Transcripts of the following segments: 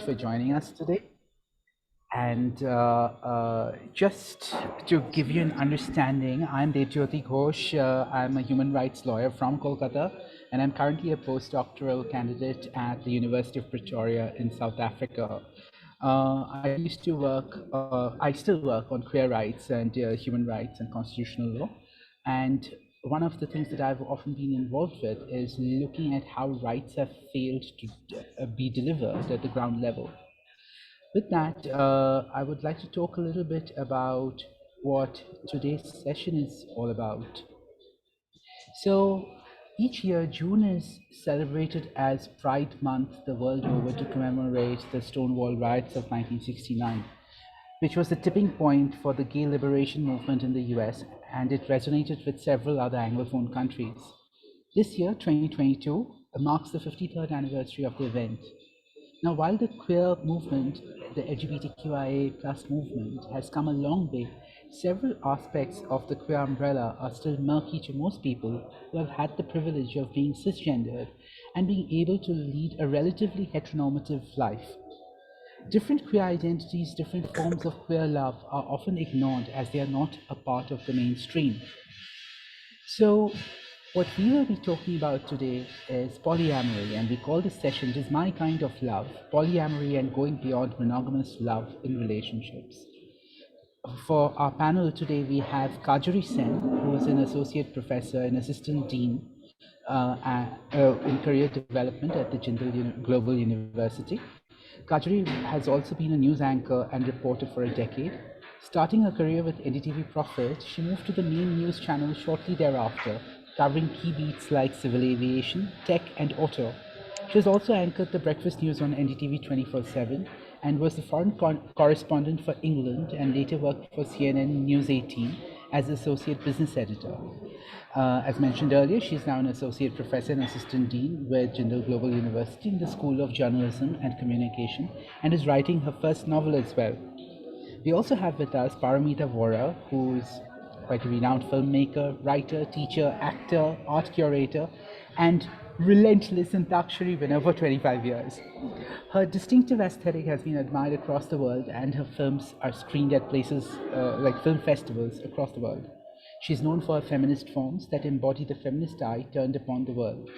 for joining us today. And just to give you an understanding, I'm Debjyoti Ghosh. I'm a human rights lawyer from Kolkata, and I'm currently a postdoctoral candidate at the University of Pretoria in South Africa. I still work on queer rights and human rights and constitutional law. And one of the things that I've often been involved with is looking at how rights have failed to be delivered at the ground level. With that, I would like to talk a little bit about what today's session is all about. So, each year, June is celebrated as Pride Month the world over to commemorate the Stonewall riots of 1969, which was the tipping point for the gay liberation movement in the US, and it resonated with several other Anglophone countries. This year, 2022, marks the 53rd anniversary of the event. Now, while the queer movement, the LGBTQIA plus movement, has come a long way, several aspects of the queer umbrella are still murky to most people who have had the privilege of being cisgendered and being able to lead a relatively heteronormative life. Different queer identities, different forms of queer love are often ignored as they are not a part of the mainstream. So, what we will be talking about today is polyamory, and we call this session "It is My Kind of Love, Polyamory and Going Beyond Monogamous Love in Relationships." For our panel today, we have Kajori Sen, who is an associate professor and assistant dean in career development at the Jindal Global University. Kajori has also been a news anchor and reporter for a decade. Starting her career with NDTV Profit, she moved to the main news channel shortly thereafter, covering key beats like civil aviation, tech, and auto. She has also anchored the breakfast news on NDTV 24/7 and was the foreign correspondent for England and later worked for CNN News 18 as associate business editor. As mentioned earlier, she's now an associate professor and assistant dean with Jindal Global University in the School of Journalism and Communication and is writing her first novel as well. We also have with us Paromita Vohra, who's quite a renowned filmmaker, writer, teacher, actor, art curator, and relentless antakshari winner for 25 years. Her distinctive aesthetic has been admired across the world, and her films are screened at places like film festivals across the world. She's known for her feminist forms that embody the feminist eye turned upon the world.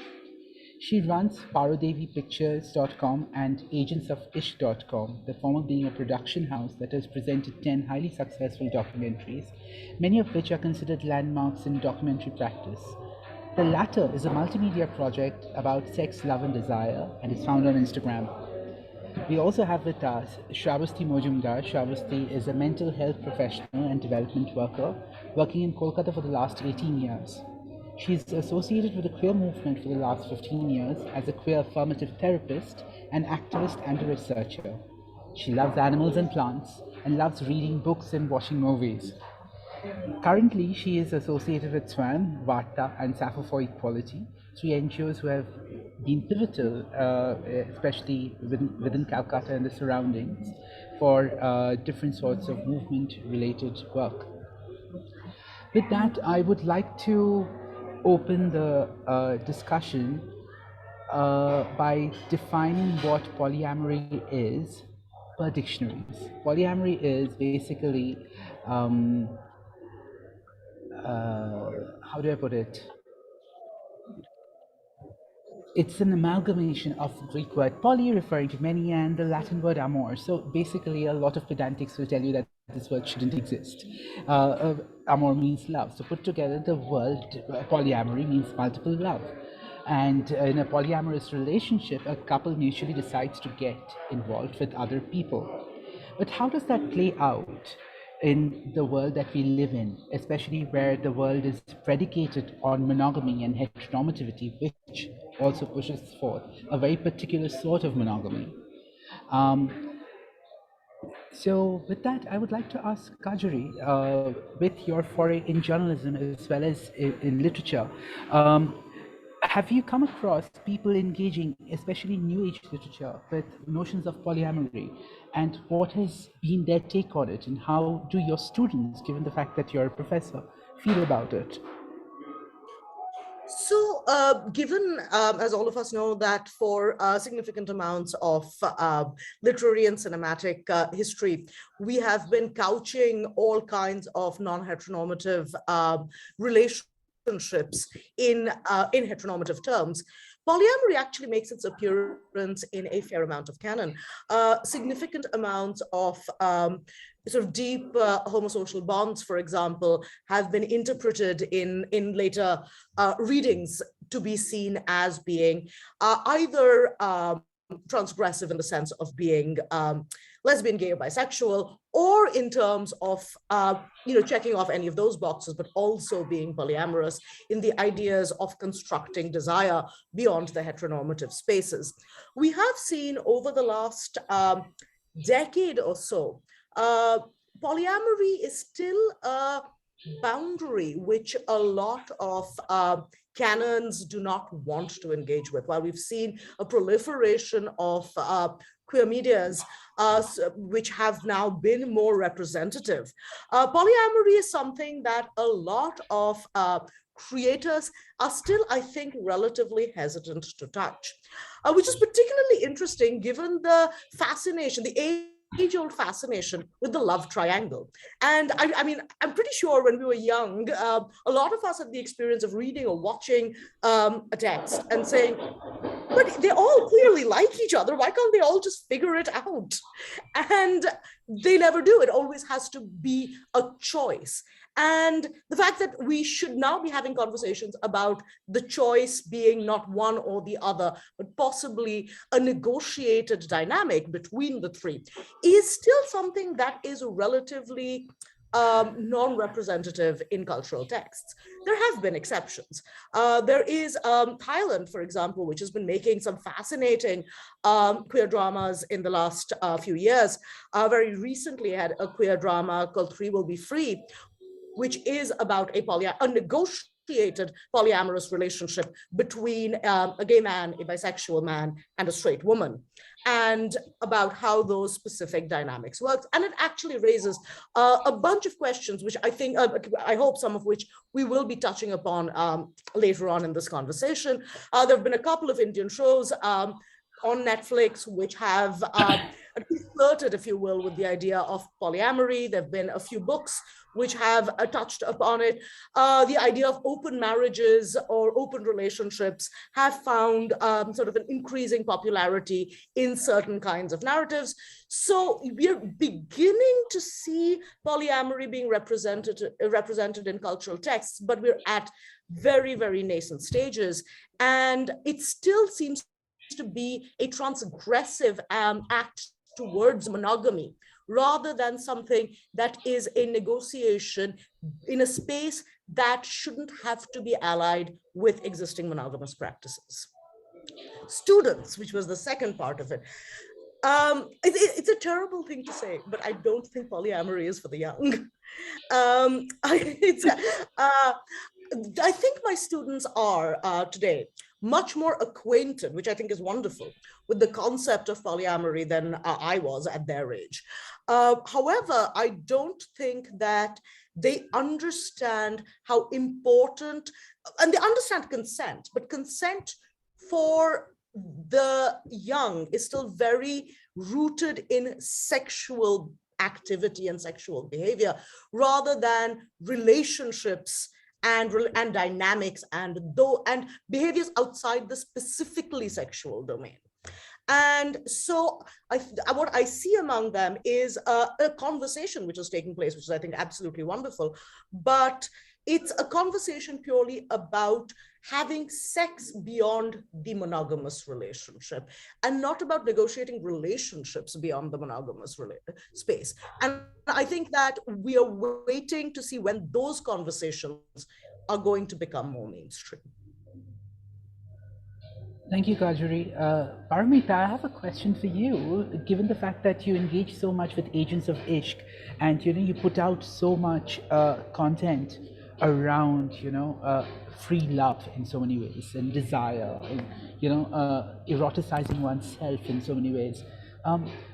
She runs ParoDeviPictures.com and AgentsOfIsh.com, the former being a production house that has presented 10 highly successful documentaries, many of which are considered landmarks in documentary practice. The latter is a multimedia project about sex, love, and desire, and is found on Instagram. We also have with us Srabasti Majumdar. Srabasti is a mental health professional and development worker working in Kolkata for the last 18 years. She is associated with the queer movement for the last 15 years as a queer affirmative therapist, an activist, and a researcher. She loves animals and plants and loves reading books and watching movies. Currently, she is associated with SWAN, Varta, and Sappho for Equality, three NGOs who have been pivotal, especially within Calcutta and the surroundings, for different sorts of movement-related work. With that, I would like to open the discussion by defining what polyamory is per dictionaries. Polyamory is basically how do I put it? It's an amalgamation of the Greek word poly, referring to many, and the Latin word amor. So basically, a lot of pedantics will tell you that this word shouldn't exist. Amor means love. So put together, the word polyamory means multiple love. And in a polyamorous relationship, a couple mutually decides to get involved with other people. But how does that play out in the world that we live in, especially where the world is predicated on monogamy and heteronormativity, which also pushes forth a very particular sort of monogamy? So with that, I would like to ask Kajori, with your foray in journalism as well as in literature, have you come across people engaging, especially in New Age literature, with notions of polyamory? And what has been their take on it? And how do your students, given the fact that you're a professor, feel about it? So given, as all of us know, that for significant amounts of literary and cinematic history, we have been couching all kinds of non-heteronormative relationships in heteronormative terms. Polyamory actually makes its appearance in a fair amount of canon. Significant amounts of sort of deep homosocial bonds, for example, have been interpreted in later readings to be seen as being either transgressive in the sense of being lesbian, gay, or bisexual, or in terms of checking off any of those boxes, but also being polyamorous in the ideas of constructing desire beyond the heteronormative spaces. We have seen over the last decade or so, polyamory is still a boundary which a lot of canons do not want to engage with. While we've seen a proliferation of queer medias, which have now been more representative, polyamory is something that a lot of creators are still, I think, relatively hesitant to touch, which is particularly interesting given the fascination, the age-old fascination with the love triangle. And I mean, I'm pretty sure when we were young, a lot of us had the experience of reading or watching a text and saying, but they all clearly like each other. Why can't they all just figure it out? And they never do. It always has to be a choice. And the fact that we should now be having conversations about the choice being not one or the other, but possibly a negotiated dynamic between the three, is still something that is relatively non-representative in cultural texts. There have been exceptions. There is Thailand, for example, which has been making some fascinating queer dramas in the last few years. Very recently had a queer drama called Three Will Be Free, which is about a negotiated polyamorous relationship between a gay man, a bisexual man, and a straight woman, and about how those specific dynamics work. And it actually raises a bunch of questions, which I think, I hope some of which we will be touching upon later on in this conversation. There have been a couple of Indian shows on Netflix which have flirted, if you will, with the idea of polyamory. There have been a few books which have touched upon it. The idea of open marriages or open relationships have found sort of an increasing popularity in certain kinds of narratives. So we're beginning to see polyamory being represented in cultural texts, but we're at very, very nascent stages. And it still seems to be a transgressive act towards monogamy, rather than something that is a negotiation in a space that shouldn't have to be allied with existing monogamous practices. Students, which was the second part of it. It's a terrible thing to say, but I don't think polyamory is for the young. I think my students are today much more acquainted, which I think is wonderful, with the concept of polyamory than I was at their age. However, I don't think that they understand how important, and they understand consent, but consent for the young is still very rooted in sexual activity and sexual behavior, rather than relationships and dynamics and behaviors outside the specifically sexual domain. And so what I see among them is a conversation which is taking place, which is, I think, absolutely wonderful. But it's a conversation purely about having sex beyond the monogamous relationship, and not about negotiating relationships beyond the monogamous space. And I think that we are waiting to see when those conversations are going to become more mainstream. Thank you, Kajori. Paromita, I have a question for you. Given the fact that you engage so much with Agents of Ishq, and you put out so much content around free love in so many ways, and desire, and eroticizing oneself in so many ways.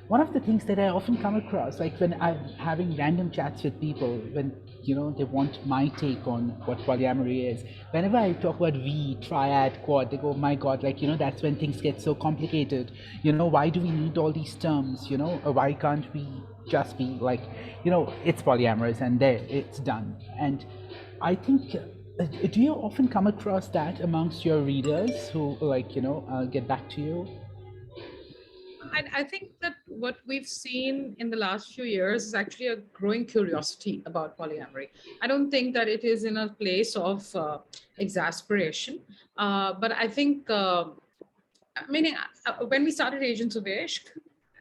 One of the things that I often come across, like when I'm having random chats with people, when they want my take on what polyamory is, whenever I talk about V, triad, quad, they go, "My God, like that's when things get so complicated. Why do we need all these terms? Why can't we just be like, it's polyamorous and there, it's done." And I think. Do you often come across that amongst your readers who get back to you? I think that what we've seen in the last few years is actually a growing curiosity about polyamory. I don't think that it is in a place of exasperation, but I think, meaning when we started Agents of Ishq,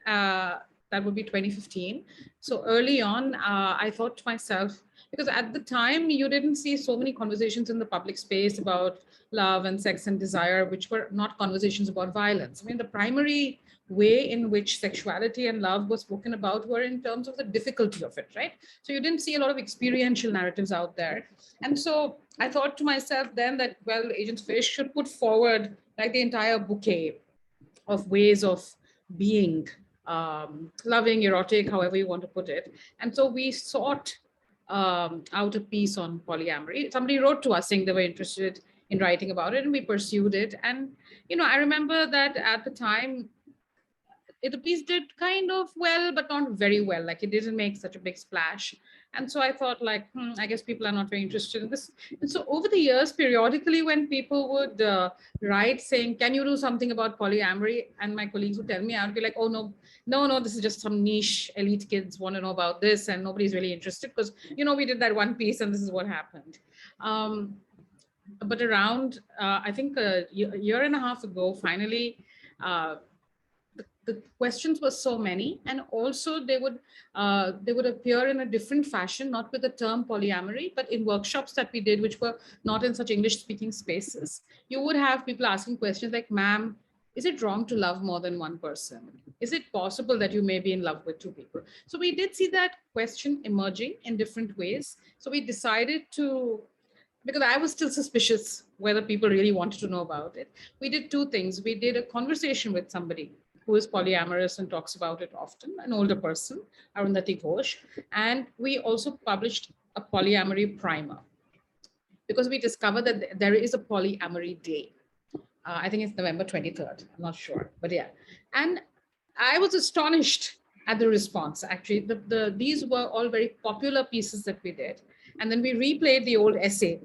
that would be 2015. So early on, I thought to myself, because at the time you didn't see so many conversations in the public space about love and sex and desire, which were not conversations about violence. I mean, the primary way in which sexuality and love was spoken about were in terms of the difficulty of it, right? So you didn't see a lot of experiential narratives out there. And so I thought to myself then that, well, Agents of Ishq should put forward like the entire bouquet of ways of being, loving, erotic, however you want to put it. And so we sought out a piece on polyamory. Somebody wrote to us saying they were interested in writing about it, and we pursued it. And, I remember that at the time, the piece did kind of well, but not very well. Like, it didn't make such a big splash. And so I thought, like, I guess people are not very interested in this. And so over the years, periodically, when people would write saying, "Can you do something about polyamory?" And my colleagues would tell me, I would be like, "Oh, no, no, no, this is just some niche elite kids want to know about this, and nobody's really interested because, we did that one piece and this is what happened." But around, I think a year and a half ago, finally, uh, the questions were so many, and also they would appear in a different fashion, not with the term polyamory, but in workshops that we did, which were not in such English speaking spaces. You would have people asking questions like, "Ma'am, is it wrong to love more than one person? Is it possible that you may be in love with two people?" So we did see that question emerging in different ways. So we decided to, because I was still suspicious whether people really wanted to know about it, we did two things. We did a conversation with somebody who is polyamorous and talks about it often, an older person, Arundhati Ghosh, and we also published a polyamory primer because we discovered that there is a polyamory day. I think it's November 23rd. I'm not sure, but yeah. And I was astonished at the response. Actually, these were all very popular pieces that we did. And then we replayed the old essay,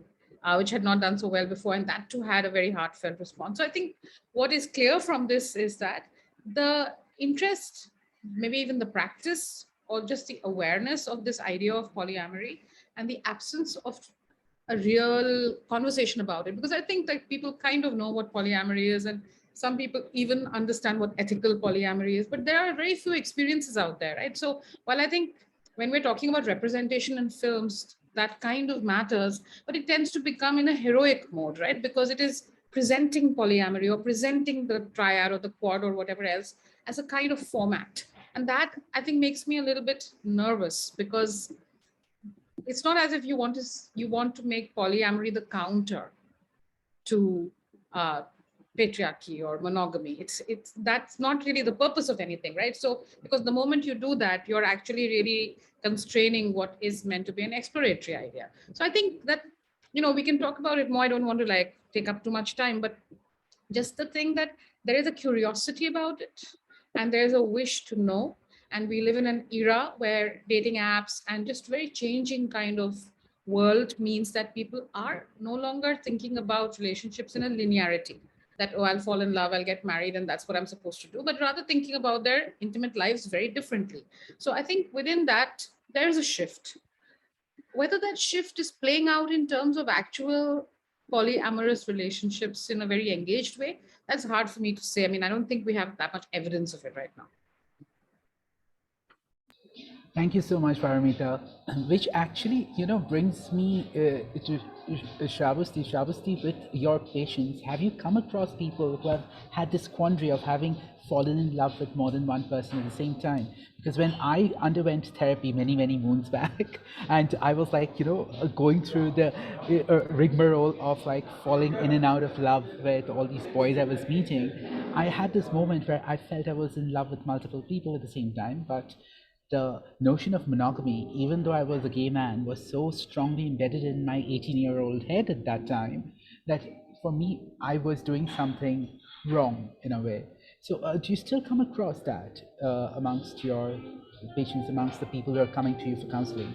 which had not done so well before, and that too had a very heartfelt response. So I think what is clear from this is that the interest, maybe even the practice, or just the awareness of this idea of polyamory and the absence of a real conversation about it, because I think that people kind of know what polyamory is, and some people even understand what ethical polyamory is, but there are very few experiences out there, right? So while I think when we're talking about representation in films, that kind of matters, but it tends to become in a heroic mode, right? Because it is presenting polyamory or presenting the triad or the quad or whatever else as a kind of format. And that, I think, makes me a little bit nervous, because it's not as if you want to make polyamory the counter to patriarchy or monogamy. It's that's not really the purpose of anything, right? So because the moment you do that, you're actually really constraining what is meant to be an exploratory idea. So I think that, we can talk about it more. I don't want to like take up too much time, but just the thing that there is a curiosity about it and there's a wish to know. And we live in an era where dating apps and just very changing kind of world means that people are no longer thinking about relationships in a linearity, that, oh, I'll fall in love, I'll get married, and that's what I'm supposed to do, but rather thinking about their intimate lives very differently. So I think within that, there's a shift. Whether that shift is playing out in terms of actual polyamorous relationships in a very engaged way, that's hard for me to say. I mean, I don't think we have that much evidence of it right now. Thank you so much, Paramita. Which actually, brings me to Shrabasti. Shrabasti, with your patience, have you come across people who have had this quandary of having fallen in love with more than one person at the same time? Because when I underwent therapy many, many moons back, and I was like, going through the rigmarole of like falling in and out of love with all these boys I was meeting, I had this moment where I felt I was in love with multiple people at the same time, but the notion of monogamy, even though I was a gay man, was so strongly embedded in my 18-year-old head at that time that for me, I was doing something wrong in a way. So, do you still come across that amongst your patients, amongst the people who are coming to you for counseling?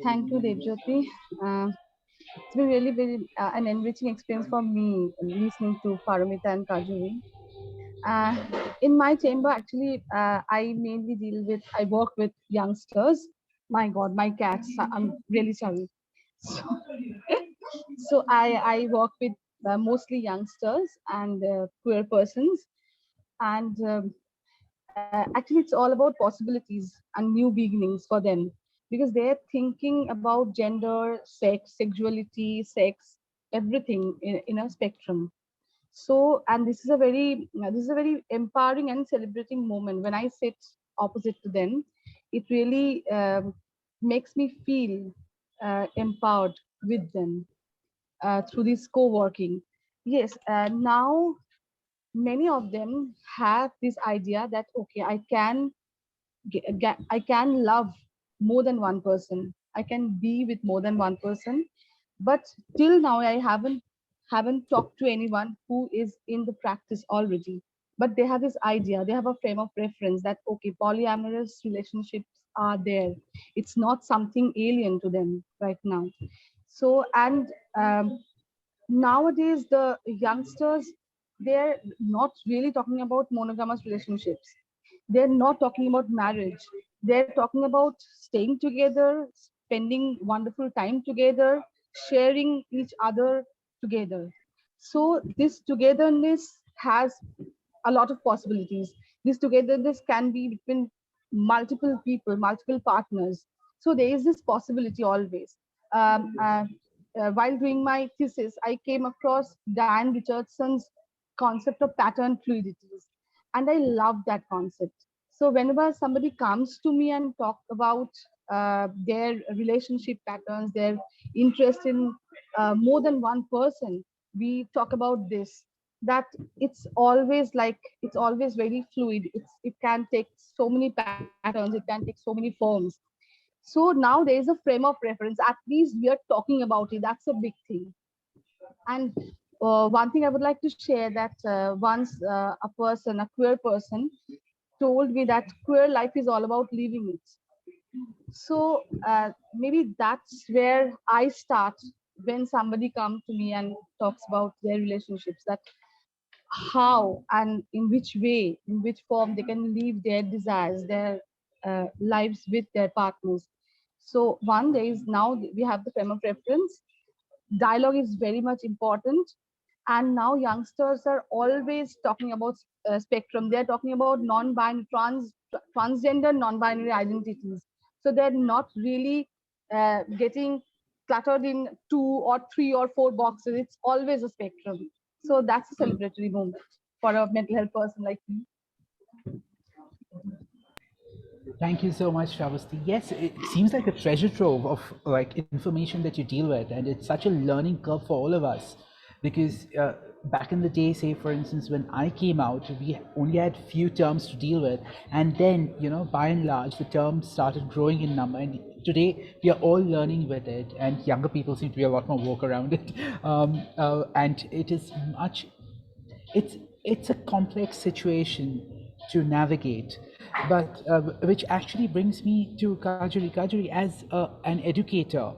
Thank you, Debjyoti. It's been really very an enriching experience for me listening to Paromita and Kajori. Uh, in my chamber, actually, I mainly I work with youngsters. My God, my cats, I'm really sorry. So, I work with mostly youngsters and queer persons. And actually, it's all about possibilities and new beginnings for them because they're thinking about gender, sex, sexuality, sex, everything in a spectrum. So, and this is a very empowering and celebrating moment. When I sit opposite to them, it really makes me feel empowered with them through this co-working. Yes, now many of them have this idea that okay, I can love more than one person. I can be with more than one person. But till now, I haven't talked to anyone who is in the practice already. But they have this idea. They have a frame of reference that okay, polyamorous relationships are there. It's not something alien to them right now. So and nowadays the youngsters, they're not really talking about monogamous relationships. They're not talking about marriage. They're talking about staying together, spending wonderful time together, sharing each other together. So this togetherness has a lot of possibilities. This togetherness can be between multiple people, multiple partners. So there is this possibility always. Um, uh, while doing my thesis, I came across Diane Richardson's concept of pattern fluidities, and I love that concept. So whenever somebody comes to me and talk about their relationship patterns, their interest in more than one person, we talk about this. That it's always very fluid. It can take so many patterns. It can take so many forms. So now there is a frame of reference. At least we are talking about it. That's a big thing. And one thing I would like to share that once a queer person, told me that queer life is all about living it. So maybe that's where I start when somebody comes to me and talks about their relationships. That how and in which way, in which form they can live their desires, their lives with their partners. So one day is now we have the frame of reference. Dialogue is very much important, and now youngsters are always talking about spectrum. They're talking about non-binary, transgender, non-binary identities. So they're not really getting cluttered in 2 or 3 or 4 boxes. It's always a spectrum. So that's a celebratory moment for a mental health person like me. Thank you so much, Sravasti. Yes, it seems like a treasure trove of like information that you deal with, and it's such a learning curve for all of us. Because back in the day, say for instance, when I came out, we only had few terms to deal with, and then by and large, the terms started growing in number, and today we are all learning with it, and younger people seem to be a lot more woke around it, and it is much it's a complex situation to navigate, but which actually brings me to Kajori. Kajori, as an educator,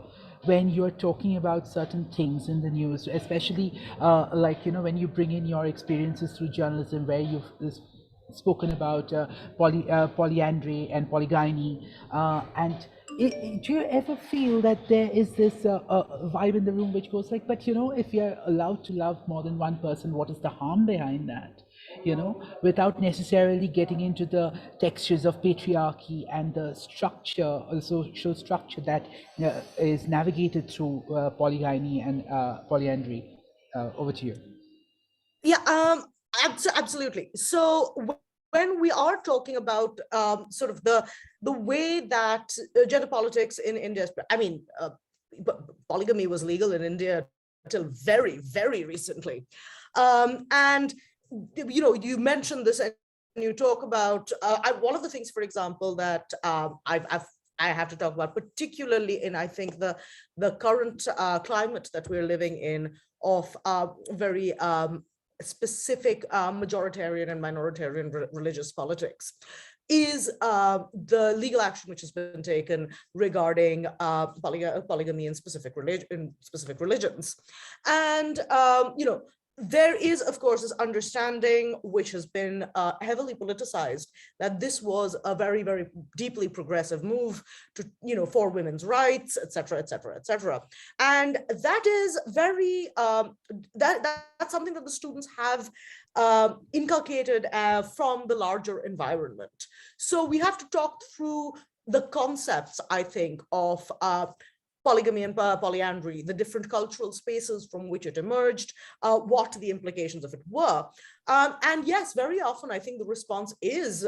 when you're talking about certain things in the news, especially like when you bring in your experiences through journalism, where you've spoken about polyandry and polygyny, and do you ever feel that there is this vibe in the room which goes like, but if you're allowed to love more than one person, what is the harm behind that? without necessarily getting into the textures of patriarchy and the structure, the social structure that is navigated through polygyny and polyandry. Over to you. Yeah, absolutely. So when we are talking about sort of the way that gender politics in India, I mean, polygamy was legal in India till very, very recently. And, you mentioned this and you talk about, one of the things, for example, that I have to talk about, particularly in, I think, the current climate that we're living in of very specific majoritarian and minoritarian religious politics, is the legal action which has been taken regarding polygamy in specific religions. And, there is, of course, this understanding, which has been heavily politicized, that this was a very, very deeply progressive move to, for women's rights, et cetera, et cetera, et cetera. And that is very, that's something that the students have inculcated from the larger environment. So we have to talk through the concepts, I think, of polygamy and polyandry, the different cultural spaces from which it emerged, what the implications of it were. And yes, very often I think the response is,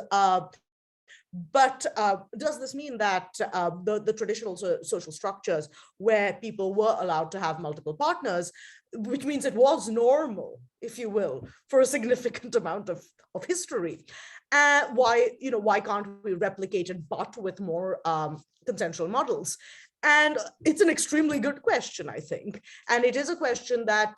but does this mean that the traditional social structures where people were allowed to have multiple partners, which means it was normal, if you will, for a significant amount of history, why can't we replicate it, but with more consensual models? And it's an extremely good question, I think. And it is a question that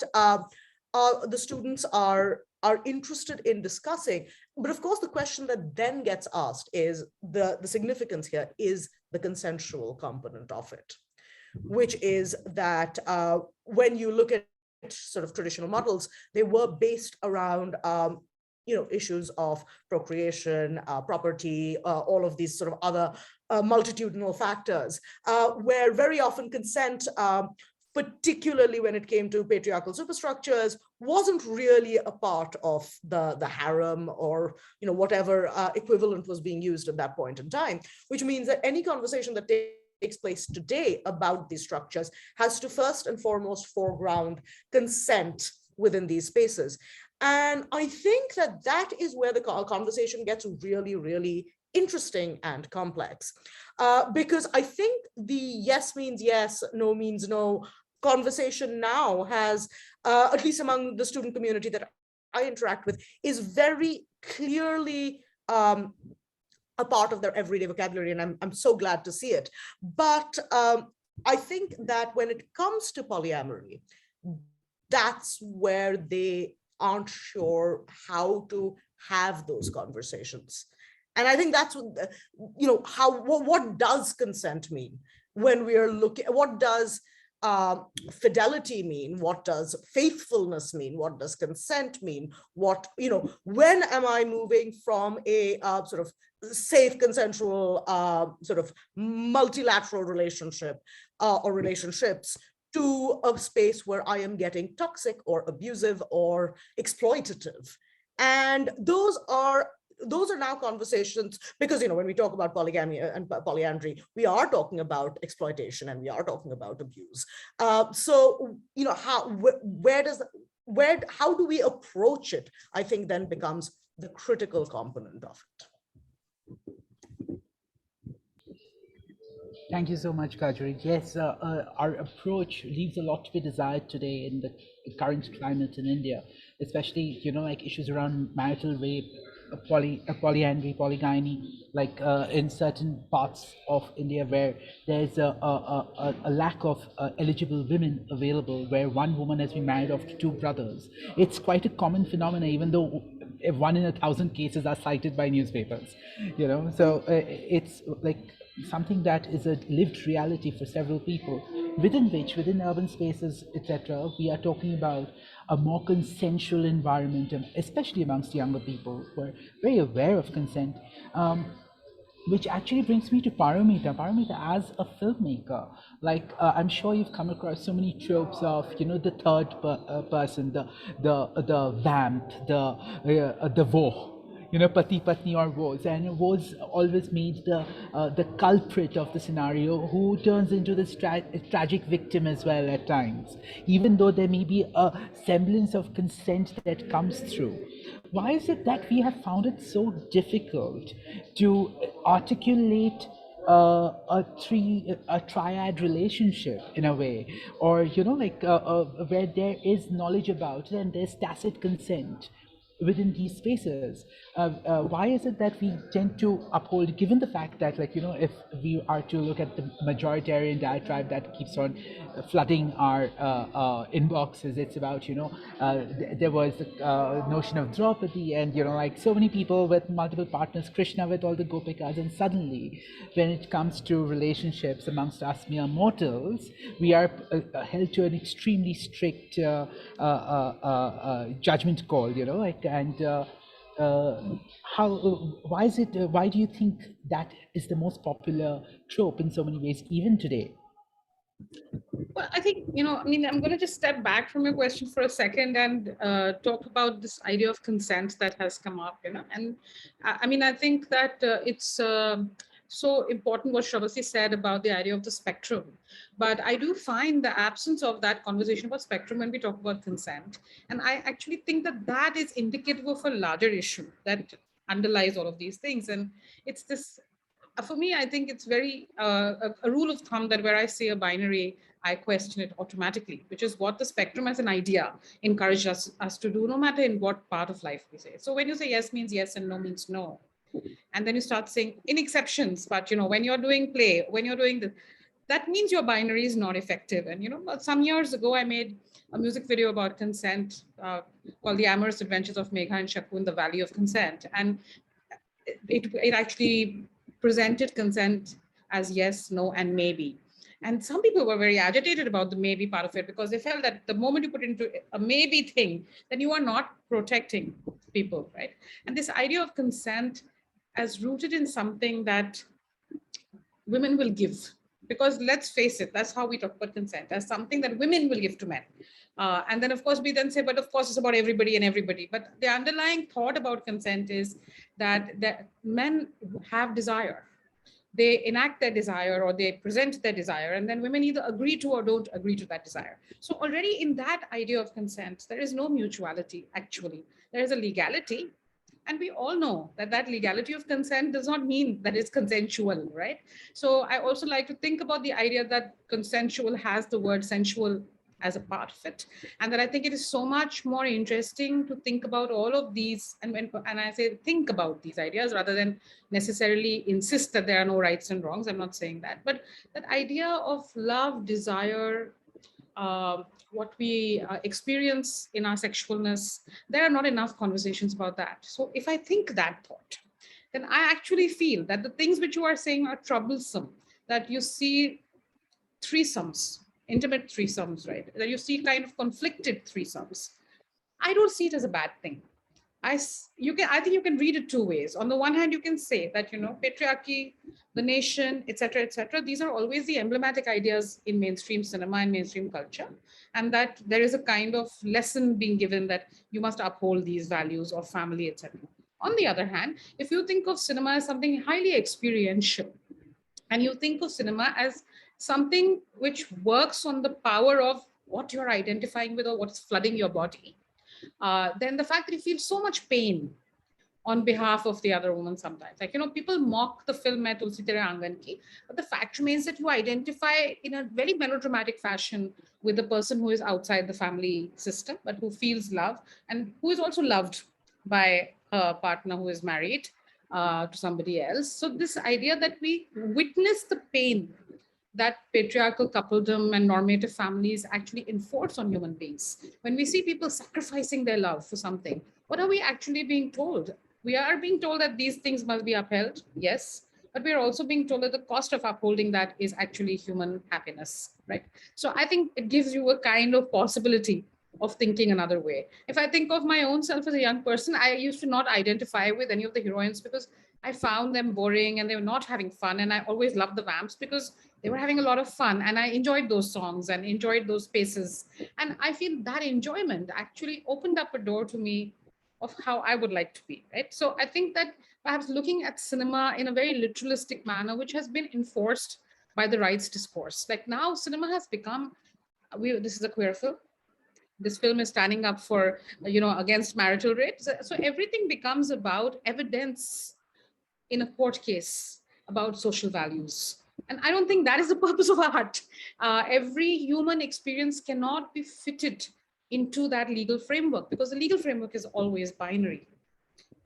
the students are interested in discussing. But of course, the question that then gets asked is the significance here is the consensual component of it, which is that when you look at sort of traditional models, they were based around issues of procreation, property, all of these sort of other multitudinal factors, where very often consent, particularly when it came to patriarchal superstructures, wasn't really a part of the harem or whatever equivalent was being used at that point in time, which means that any conversation that takes place today about these structures has to first and foremost foreground consent within these spaces. And I think that is where the conversation gets really, really interesting and complex, because I think the yes means yes, no means no conversation now has, at least among the student community that I interact with, is very clearly a part of their everyday vocabulary, and I'm so glad to see it. But I think that when it comes to polyamory, that's where they aren't sure how to have those conversations. And I think that's what does consent mean when we are looking, what does fidelity mean? What does faithfulness mean? What does consent mean? When am I moving from a sort of safe, consensual, sort of multilateral relationship or relationships to a space where I am getting toxic or abusive or exploitative? And those are now conversations, because when we talk about polygamy and polyandry, we are talking about exploitation and we are talking about abuse. So how do we approach it, I think then becomes the critical component of it. Thank you so much, Kajori. Yes, our approach leaves a lot to be desired today in the current climate in India, especially, like issues around marital rape, polyandry, polygyny, like in certain parts of India where there's a lack of eligible women available, where one woman has been married off to two brothers. It's quite a common phenomenon, even though 1 in 1,000 cases are cited by newspapers, so it's like something that is a lived reality for several people, within urban spaces, etc. We are talking about a more consensual environment, especially amongst younger people who are very aware of consent. which actually brings me to Paromita. Paromita, as a filmmaker, like I'm sure you've come across so many tropes of, you know, the person, the vamp, the voh, you know, pati patni or woes, and woes always made the culprit of the scenario, who turns into this tragic victim as well at times, even though there may be a semblance of consent that comes through. Why is it that we have found it so difficult to articulate a triad relationship in a way, or, you know, like where there is knowledge about it and there's tacit consent within these spaces? Why is it that we tend to uphold, given the fact that, like, you know, if we are to look at the majoritarian diatribe that keeps on flooding our inboxes, it's about, you know, there was the notion of Draupadi, and, you know, like so many people with multiple partners, Krishna with all the gopikas, and suddenly when it comes to relationships amongst us mere mortals, we are held to an extremely strict judgment call, you know, like, and how, why is it, why do you think that is the most popular trope in so many ways even today? Well, I think, you know, I mean, I'm going to just step back from your question for a second and talk about this idea of consent that has come up, you know. And I mean, I think that it's so important what Srabasti said about the idea of the spectrum. But I do find the absence of that conversation about spectrum when we talk about consent. And I actually think that that is indicative of a larger issue that underlies all of these things. And it's this, for me, I think it's very a rule of thumb that where I see a binary, I question it automatically, which is what the spectrum as an idea encourages us to do, no matter in what part of life we say. So when you say yes means yes and no means no, and then you start saying in exceptions, but, you know, when you're doing play, when you're doing this, that means your binary is not effective. And, you know, some years ago, I made a music video about consent called The Amorous Adventures of Megha and Shaku in the Valley of Consent. And it actually presented consent as yes, no, and maybe. And some people were very agitated about the maybe part of it, because they felt that the moment you put into a maybe thing, then you are not protecting people, right? And this idea of consent as rooted in something that women will give, because let's face it, that's how we talk about consent, as something that women will give to men. And then, of course, we then say, but of course, it's about everybody and everybody. But the underlying thought about consent is that men have desire. They enact their desire or they present their desire, and then women either agree to or don't agree to that desire. So already in that idea of consent, there is no mutuality, actually. There is a legality. And we all know that that legality of consent does not mean that it's consensual, right? So I also like to think about the idea that consensual has the word sensual as a part of it, and that I think it is so much more interesting to think about all of these, and I say think about these ideas rather than necessarily insist that there are no rights and wrongs. I'm not saying that, but that idea of love, desire, what we experience in our sexualness, there are not enough conversations about that. So if I think that thought, then I actually feel that the things which you are saying are troublesome, that you see threesomes, intimate threesomes, right? That you see kind of conflicted threesomes. I don't see it as a bad thing. I think you can read it two ways. On the one hand, you can say that, you know, patriarchy, the nation, etc., etc. These are always the emblematic ideas in mainstream cinema and mainstream culture, and that there is a kind of lesson being given that you must uphold these values of family, etc. On the other hand, if you think of cinema as something highly experiential, and you think of cinema as something which works on the power of what you're identifying with or what's flooding your body, then the fact that you feel so much pain on behalf of the other woman sometimes. Like, you know, people mock the film Main Tulsi Tere Aangan Ki, but the fact remains that you identify in a very melodramatic fashion with the person who is outside the family system, but who feels love and who is also loved by a partner who is married to somebody else. So this idea that we witness the pain that patriarchal coupledom and normative families actually enforce on human beings. When we see people sacrificing their love for something, what are we actually being told? We are being told that these things must be upheld, yes, but we're also being told that the cost of upholding that is actually human happiness, right? So I think it gives you a kind of possibility of thinking another way. If I think of my own self as a young person, I used to not identify with any of the heroines because I found them boring and they were not having fun. And I always loved the Vamps because they were having a lot of fun and I enjoyed those songs and enjoyed those spaces. And I feel that enjoyment actually opened up a door to me of how I would like to be, right? So I think that perhaps looking at cinema in a very literalistic manner, which has been enforced by the rights discourse. Like now cinema has become, this is a queer film, this film is standing up for, against marital rape. So everything becomes about evidence in a court case about social values. And I don't think that is the purpose of art. Every human experience cannot be fitted into that legal framework because the legal framework is always binary.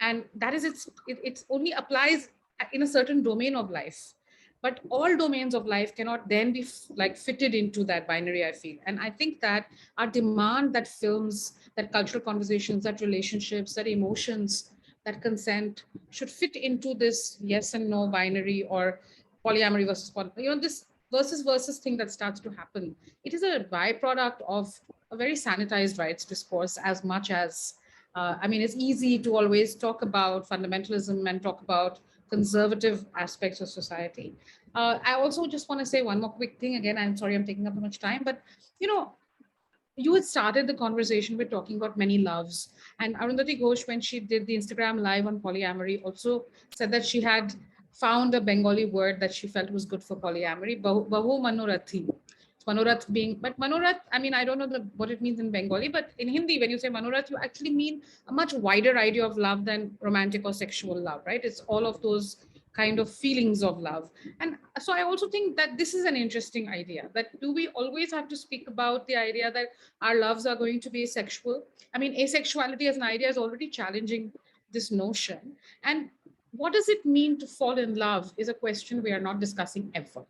And that is it only applies in a certain domain of life. But all domains of life cannot then be like fitted into that binary, I feel. And I think that our demand that films, that cultural conversations, that relationships, that emotions, that consent should fit into this yes and no binary or polyamory versus this versus thing that starts to happen. It is a byproduct of a very sanitized rights discourse as much as it's easy to always talk about fundamentalism and talk about conservative aspects of society. I also just want to say one more quick thing. Again, I'm sorry I'm taking up too much time, but you had started the conversation with talking about many loves. And Arundhati Ghosh, when she did the Instagram live on polyamory, also said that she had found a Bengali word that she felt was good for polyamory, Bahu Manurathi. Manorath being, but Manorath, I don't know what it means in Bengali, but in Hindi, when you say Manorath, you actually mean a much wider idea of love than romantic or sexual love, right? It's all of those kind of feelings of love. And so I also think that this is an interesting idea, that do we always have to speak about the idea that our loves are going to be sexual? Asexuality as an idea is already challenging this notion. And what does it mean to fall in love is a question we are not discussing ever.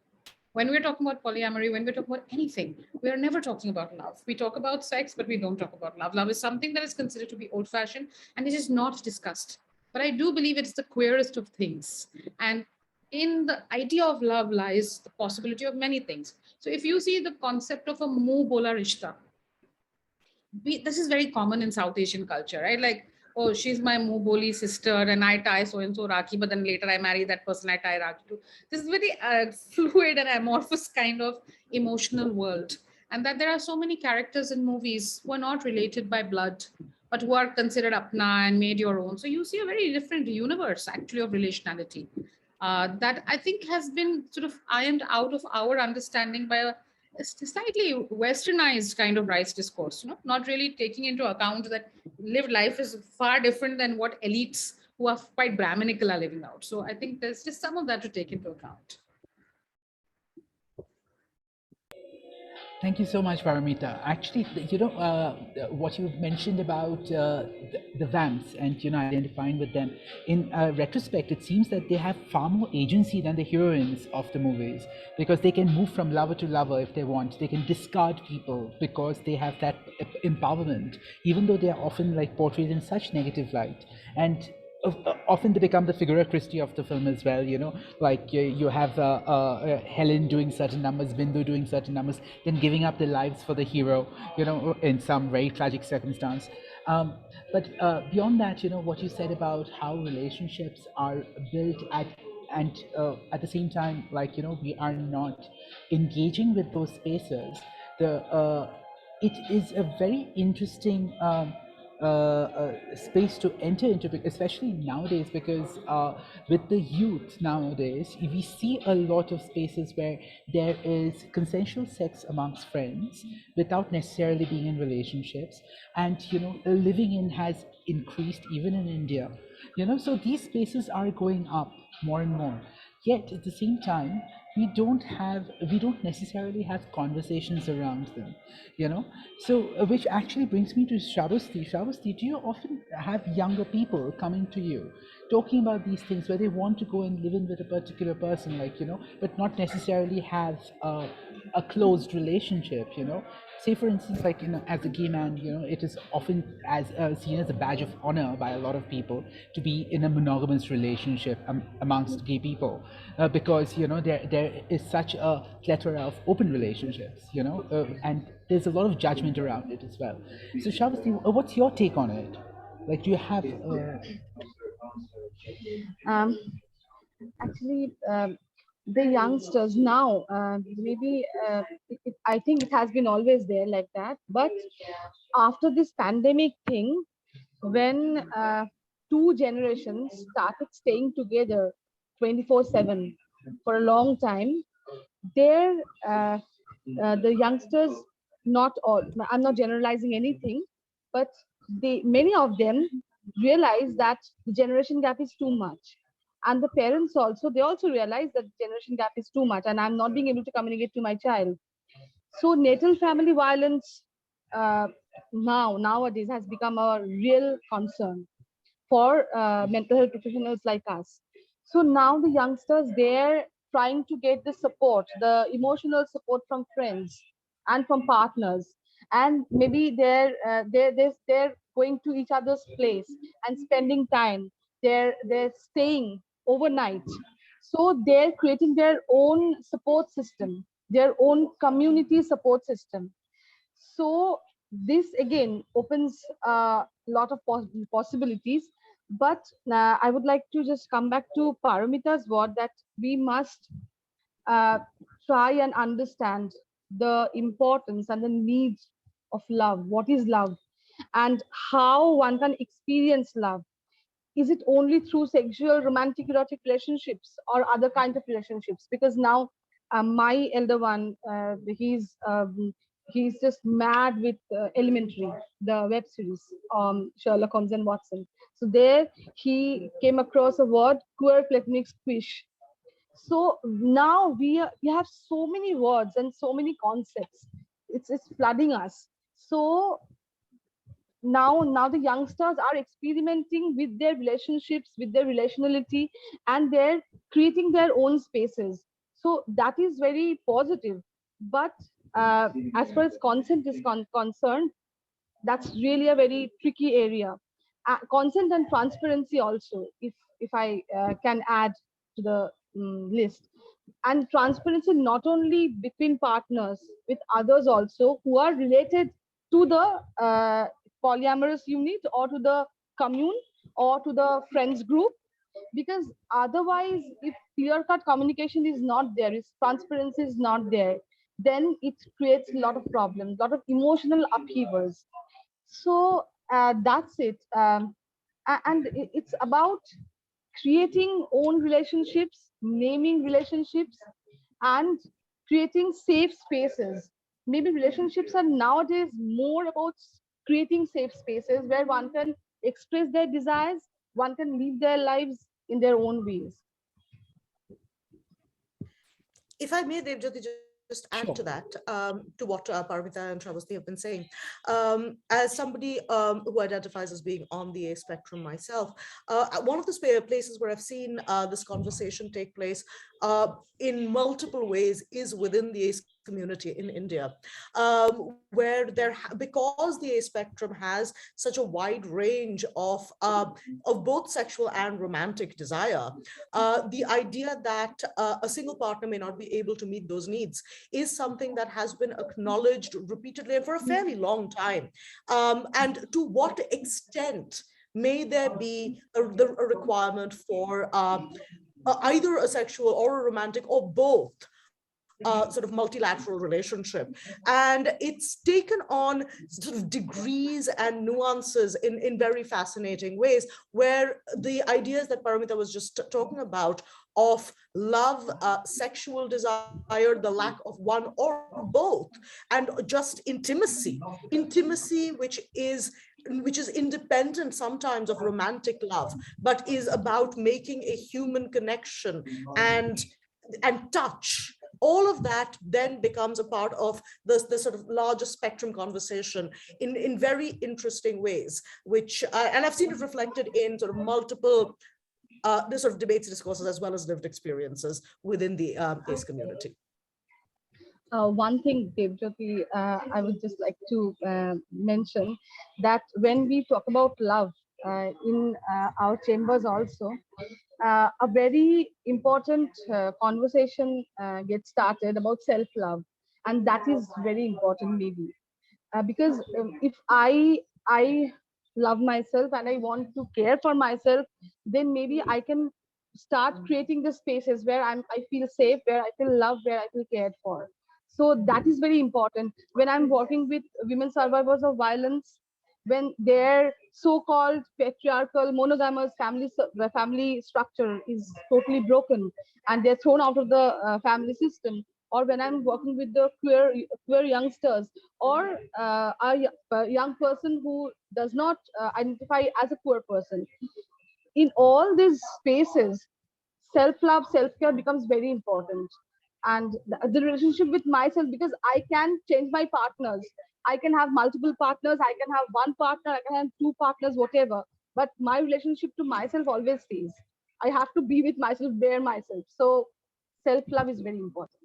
When we're talking about polyamory, when we're talking about anything, we are never talking about love. We talk about sex, but we don't talk about love. Love is something that is considered to be old-fashioned, and it is not discussed. But I do believe it's the queerest of things. And in the idea of love lies the possibility of many things. So if you see the concept of a muh bola rishta, this is very common in South Asian culture, right? Like, oh, she's my Muboli sister and I tie so-and-so Rakhi, but then later I marry that person I tie Rakhi to. This is very fluid and amorphous kind of emotional world. And that there are so many characters in movies who are not related by blood, but who are considered apna and made your own. So you see a very different universe actually of relationality that I think has been sort of ironed out of our understanding by a slightly westernized kind of rights discourse, not really taking into account that lived life is far different than what elites who are quite Brahminical are living out. So I think there's just some of that to take into account. Thank you so much, Paramita. Actually, what you mentioned about the vamps and identifying with them. In retrospect, it seems that they have far more agency than the heroines of the movies, because they can move from lover to lover if they want. They can discard people because they have that empowerment, even though they are often like portrayed in such negative light. And often they become the figura Christi of the film as well, like you have Helen doing certain numbers, Bindu doing certain numbers, then giving up their lives for the hero, in some very tragic circumstance. But beyond that, what you said about how relationships are built at the same time, like, we are not engaging with those spaces. It is a very interesting space to enter into, especially nowadays, because with the youth nowadays, we see a lot of spaces where there is consensual sex amongst friends without necessarily being in relationships, and living in has increased even in India. So these spaces are going up more and more. Yet at the same time, we don't necessarily have conversations around them, so which actually brings me to Srabasti. Do you often have younger people coming to you talking about these things, where they want to go and live in with a particular person, like, but not necessarily have a closed relationship, say for instance, like, as a gay man, it is often as seen as a badge of honor by a lot of people to be in a monogamous relationship amongst gay people, because there is such a plethora of open relationships, and there's a lot of judgment around it as well. So Shabasti, what's your take on it? Like, do you have Um, actually, the youngsters now, maybe I think it has been always there like that. But after this pandemic thing, when two generations started staying together 24/7 for a long time, there the youngsters, not all, I'm not generalizing anything, but many of them realize that the generation gap is too much, and the parents also, they also realize that the generation gap is too much and I'm not being able to communicate to my child. So natal family violence nowadays has become a real concern for mental health professionals like us. So now the youngsters, they're trying to get the support, the emotional support from friends and from partners, and maybe they're going to each other's place and spending time. They're staying overnight. So they're creating their own support system, their own community support system. So this again opens a lot of possibilities. But I would like to just come back to Paramita's word that we must uh, try and understand the importance and the needs of love. What is love? And how one can experience love. Is it only through sexual, romantic, erotic relationships or other kinds of relationships? Because now my elder one, he's just mad with Elementary, the web series, Sherlock Holmes and Watson. So there he came across a word, queer platonic squish. So now we have so many words and so many concepts. It's flooding us. So now the youngsters are experimenting with their relationships, with their relationality, and they're creating their own spaces. So that is very positive. But as far as consent is concerned, that's really a very tricky area. Consent and transparency also, if I can add to the list. And transparency not only between partners, with others also who are related to the polyamorous unit or to the commune or to the friends group. Because otherwise, if clear cut communication is not there, if transparency is not there, then it creates a lot of problems, a lot of emotional upheavals. So that's it. And it's about creating own relationships, naming relationships, and creating safe spaces. Maybe relationships are nowadays more about creating safe spaces where one can express their desires, one can live their lives in their own ways. If I may, Debjyoti, just add to that, Sure. to what Paramita and Srabasti have been saying. As somebody who identifies as being on the A spectrum myself, one of the places where I've seen this conversation take place in multiple ways is within the ace community in India, where because the A spectrum has such a wide range of both sexual and romantic desire, the idea that a single partner may not be able to meet those needs is something that has been acknowledged repeatedly and for a fairly long time. And to what extent may there be a requirement for either a sexual or a romantic or both sort of multilateral relationship. And it's taken on sort of degrees and nuances in very fascinating ways, where the ideas that Paramita was just talking about of love, sexual desire, the lack of one or both, and just intimacy which is independent sometimes of romantic love, but is about making a human connection and touch. All of that then becomes a part of the sort of larger spectrum conversation in very interesting ways, which, and I've seen it reflected in sort of multiple this sort of debates, discourses, as well as lived experiences within the ACE community. One thing, Debjyoti, I would just like to mention that when we talk about love in our chambers also, a very important conversation gets started about self-love, and that is very important maybe because if I love myself and I want to care for myself, then maybe I can start creating the spaces where I feel safe, where I feel loved, where I feel cared for. So that is very important. When I'm working with women survivors of violence, when their so-called patriarchal monogamous the family structure is totally broken and they're thrown out of the family system, or when I'm working with the queer youngsters, or a young person who does not identify as a queer person, in all these spaces, self-love, self-care becomes very important. And the relationship with myself, because I can change my partners, I can have multiple partners, I can have one partner, I can have two partners, whatever, but my relationship to myself always stays. I have to be with myself, bear myself. So self-love is very important.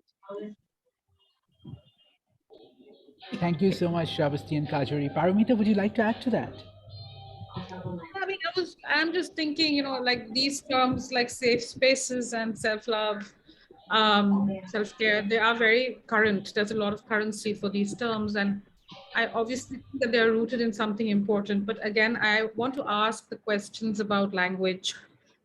Thank you so much, Srabasti and Kajori. Paromita, would you like to add to that? I mean, I'm just thinking, like these terms like safe spaces and self-love, self-care, they are very current. There's a lot of currency for these terms. And I obviously think that they're rooted in something important. But again, I want to ask the questions about language,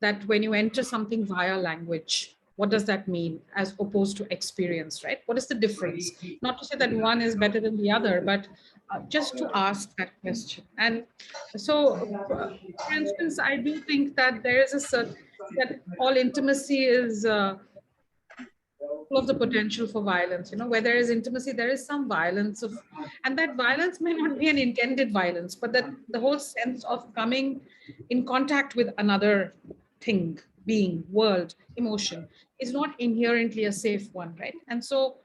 that when you enter something via language, what does that mean as opposed to experience, right? What is the difference? Not to say that one is better than the other, but just to ask that question. And so, for instance, I do think that there is a certain, that all intimacy is full of the potential for violence. Where there is intimacy, there is some violence of, and that violence may not be an intended violence, but that the whole sense of coming in contact with another thing, being, world, emotion is not inherently a safe one, right? And so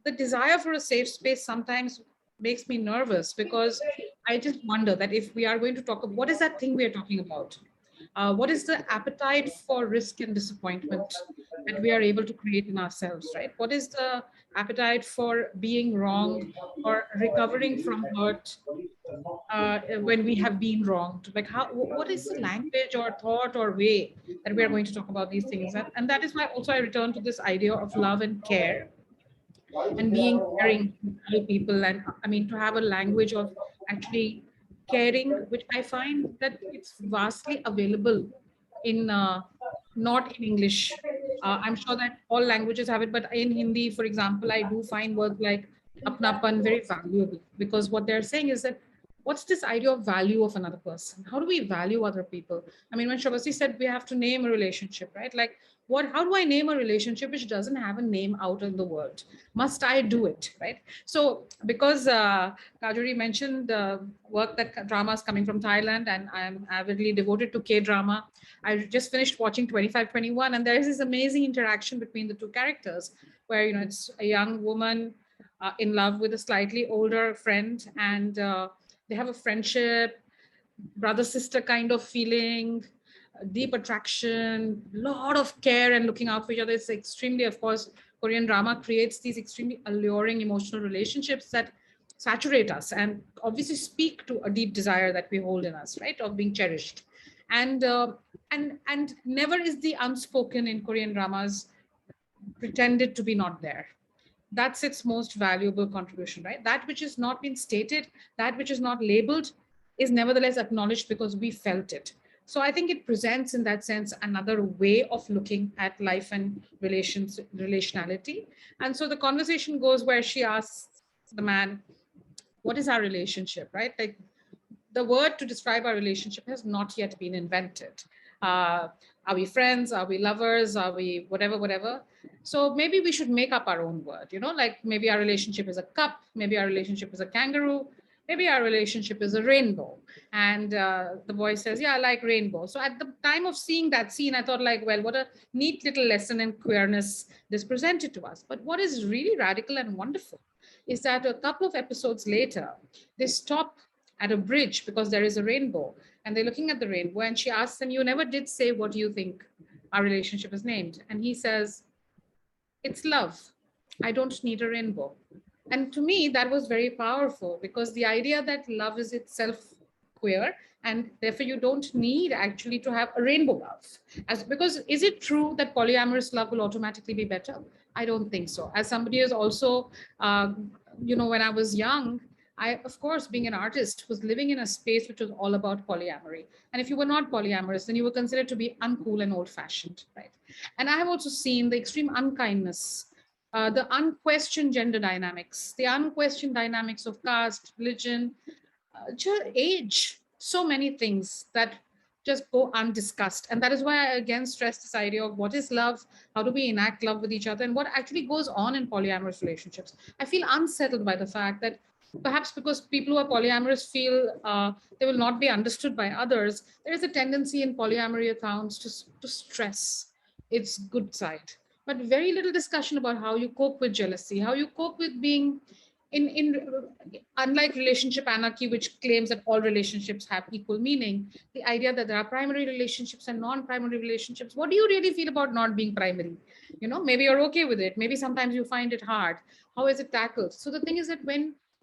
the desire for a safe space sometimes makes me nervous, because I just wonder that if we are going to talk about, what is that thing we are talking about? What is the appetite for risk and disappointment that we are able to create in ourselves, right? What is the appetite for being wrong or recovering from hurt when we have been wronged? Like, what is the language or thought or way that we are going to talk about these things? And that is why also I return to this idea of love and care and being caring to other people. And I mean, to have a language of actually caring, which I find that it's vastly available in not in English. I'm sure that all languages have it, but in Hindi, for example, I do find words like apnapan very valuable, because what they're saying is that what's this idea of value of another person? How do we value other people? I mean, when Shabasi said we have to name a relationship, right? Like, how do I name a relationship which doesn't have a name out in the world? Must I do it, right? So because Kajori mentioned work that drama is coming from Thailand, and I'm avidly devoted to K-drama. I just finished watching 25/21, and there is this amazing interaction between the two characters where, it's a young woman in love with a slightly older friend, and they have a friendship, brother sister kind of feeling, deep attraction, lot of care and looking out for each other. It's extremely, of course, Korean drama creates these extremely alluring emotional relationships that saturate us and obviously speak to a deep desire that we hold in us, right, of being cherished. And and never is the unspoken in Korean dramas pretended to be not there. That's its most valuable contribution, right? That which has not been stated, that which is not labeled, is nevertheless acknowledged because we felt it. So I think it presents, in that sense, another way of looking at life and relationality. And so the conversation goes where she asks the man, what is our relationship, right? Like, the word to describe our relationship has not yet been invented. Are we friends? Are we lovers? Are we whatever, whatever? So maybe we should make up our own word, like maybe our relationship is a cup, maybe our relationship is a kangaroo, maybe our relationship is a rainbow. And the boy says, yeah, I like rainbow. So at the time of seeing that scene, I thought, like, well, what a neat little lesson in queerness this presented to us. But what is really radical and wonderful is that a couple of episodes later, they stop at a bridge because there is a rainbow, and they're looking at the rainbow, and she asks him, you never did say what you think our relationship is named. And he says, it's love. I don't need a rainbow. And to me, that was very powerful, because the idea that love is itself queer, and therefore you don't need actually to have a rainbow love. Because is it true that polyamorous love will automatically be better? I don't think so. As somebody who's also, when I was young, I, of course, being an artist, was living in a space which was all about polyamory. And if you were not polyamorous, then you were considered to be uncool and old-fashioned, right? And I have also seen the extreme unkindness, the unquestioned gender dynamics, the unquestioned dynamics of caste, religion, age, so many things that just go undiscussed. And that is why I again stress this idea of what is love, how do we enact love with each other, and what actually goes on in polyamorous relationships. I feel unsettled by the fact that perhaps because people who are polyamorous feel they will not be understood by others, there is a tendency in polyamory accounts to stress its good side, but very little discussion about how you cope with jealousy, how you cope with being in unlike relationship anarchy, which claims that all relationships have equal meaning, the idea that there are primary relationships and non-primary relationships. What do you really feel about not being primary? You know, maybe you're okay with it. Maybe sometimes you find it hard. How is it tackled? So the thing is that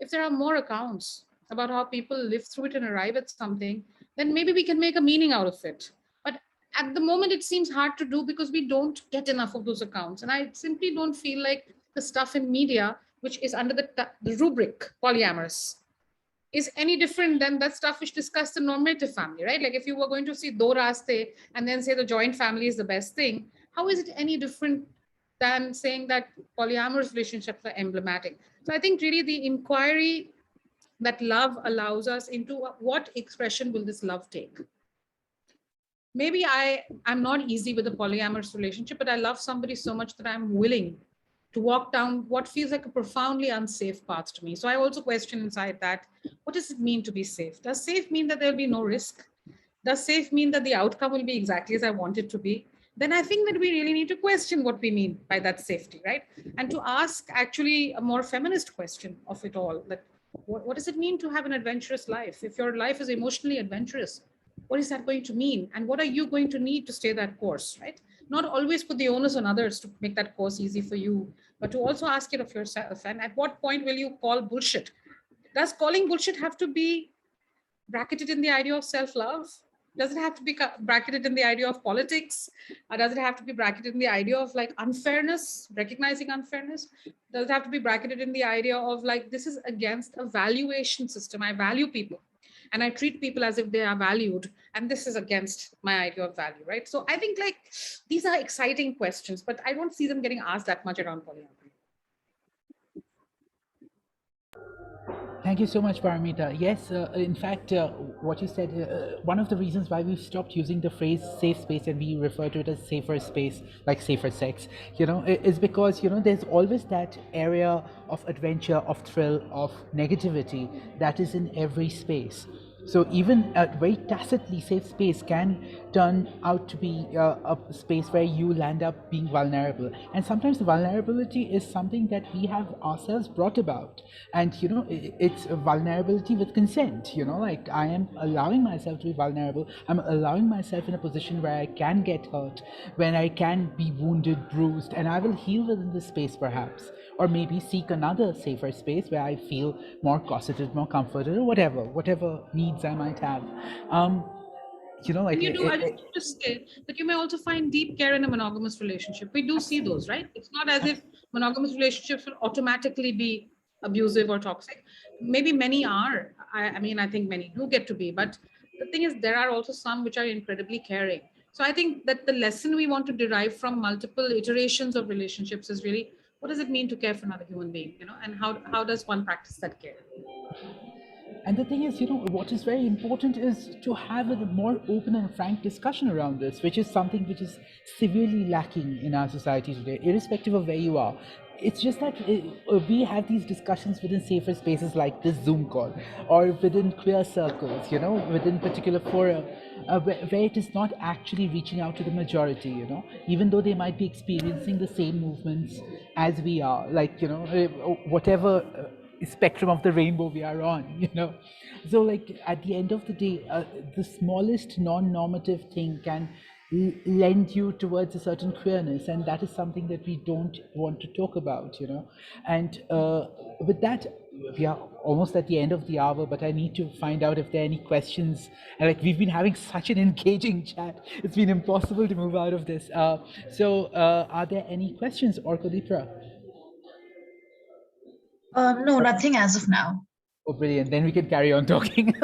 if there are more accounts about how people live through it and arrive at something, then maybe we can make a meaning out of it. But at the moment, it seems hard to do because we don't get enough of those accounts. And I simply don't feel like the stuff in media, which is under the rubric polyamorous, is any different than that stuff which discussed the normative family, right? Like if you were going to see Do Raste and then say the joint family is the best thing, how is it any different than saying that polyamorous relationships are emblematic? So I think really the inquiry that love allows us into what expression will this love take? Maybe I'm not easy with a polyamorous relationship, but I love somebody so much that I'm willing to walk down what feels like a profoundly unsafe path to me. So I also question inside that, what does it mean to be safe? Does safe mean that there'll be no risk? Does safe mean that the outcome will be exactly as I want it to be? Then I think that we really need to question what we mean by that safety, right? And to ask actually a more feminist question of it all, that what does it mean to have an adventurous life? If your life is emotionally adventurous, what is that going to mean? And what are you going to need to stay that course, right? Not always put the onus on others to make that course easy for you, but to also ask it of yourself. And at what point will you call bullshit? Does calling bullshit have to be bracketed in the idea of self-love? Does it have to be bracketed in the idea of politics? Or does it have to be bracketed in the idea of like unfairness, recognizing unfairness? Does it have to be bracketed in the idea of like, this is against a valuation system? I value people and I treat people as if they are valued. And this is against my idea of value, right? So I think like these are exciting questions, but I don't see them getting asked that much around polyamory. Thank you so much, Paramita. Yes, in fact, what you said, one of the reasons why we've stopped using the phrase safe space and we refer to it as safer space, like safer sex, is because, there's always that area of adventure, of thrill, of negativity that is in every space. So even a very tacitly safe space can turn out to be a space where you land up being vulnerable. And sometimes the vulnerability is something that we have ourselves brought about. And, it's a vulnerability with consent, like I am allowing myself to be vulnerable. I'm allowing myself in a position where I can get hurt, when I can be wounded, bruised, and I will heal within this space perhaps. Or maybe seek another safer space where I feel more cosseted, more comforted, or whatever needs I might have. And you do, I just want to say that you may also find deep care in a monogamous relationship. We do see those, right? It's not as if monogamous relationships will automatically be abusive or toxic. Maybe many are. I mean, I think many do get to be, but the thing is, there are also some which are incredibly caring. So I think that the lesson we want to derive from multiple iterations of relationships is really, what does it mean to care for another human being, and how does one practice that care? And the thing is, what is very important is to have a more open and frank discussion around this, which is something which is severely lacking in our society today, irrespective of where you are. It's just that we have these discussions within safer spaces like this Zoom call, or within queer circles, within particular fora, where it is not actually reaching out to the majority, even though they might be experiencing the same movements as we are, like, whatever spectrum of the rainbow we are on, so like at the end of the day, the smallest non-normative thing can lend you towards a certain queerness, and that is something that we don't want to talk about, and with that, we are almost at the end of the hour, but I need to find out if there are any questions. And like, we've been having such an engaging chat, it's been impossible to move out of this. So are there any questions, Orkodipra? No, nothing as of now. Oh, brilliant. Then we can carry on talking.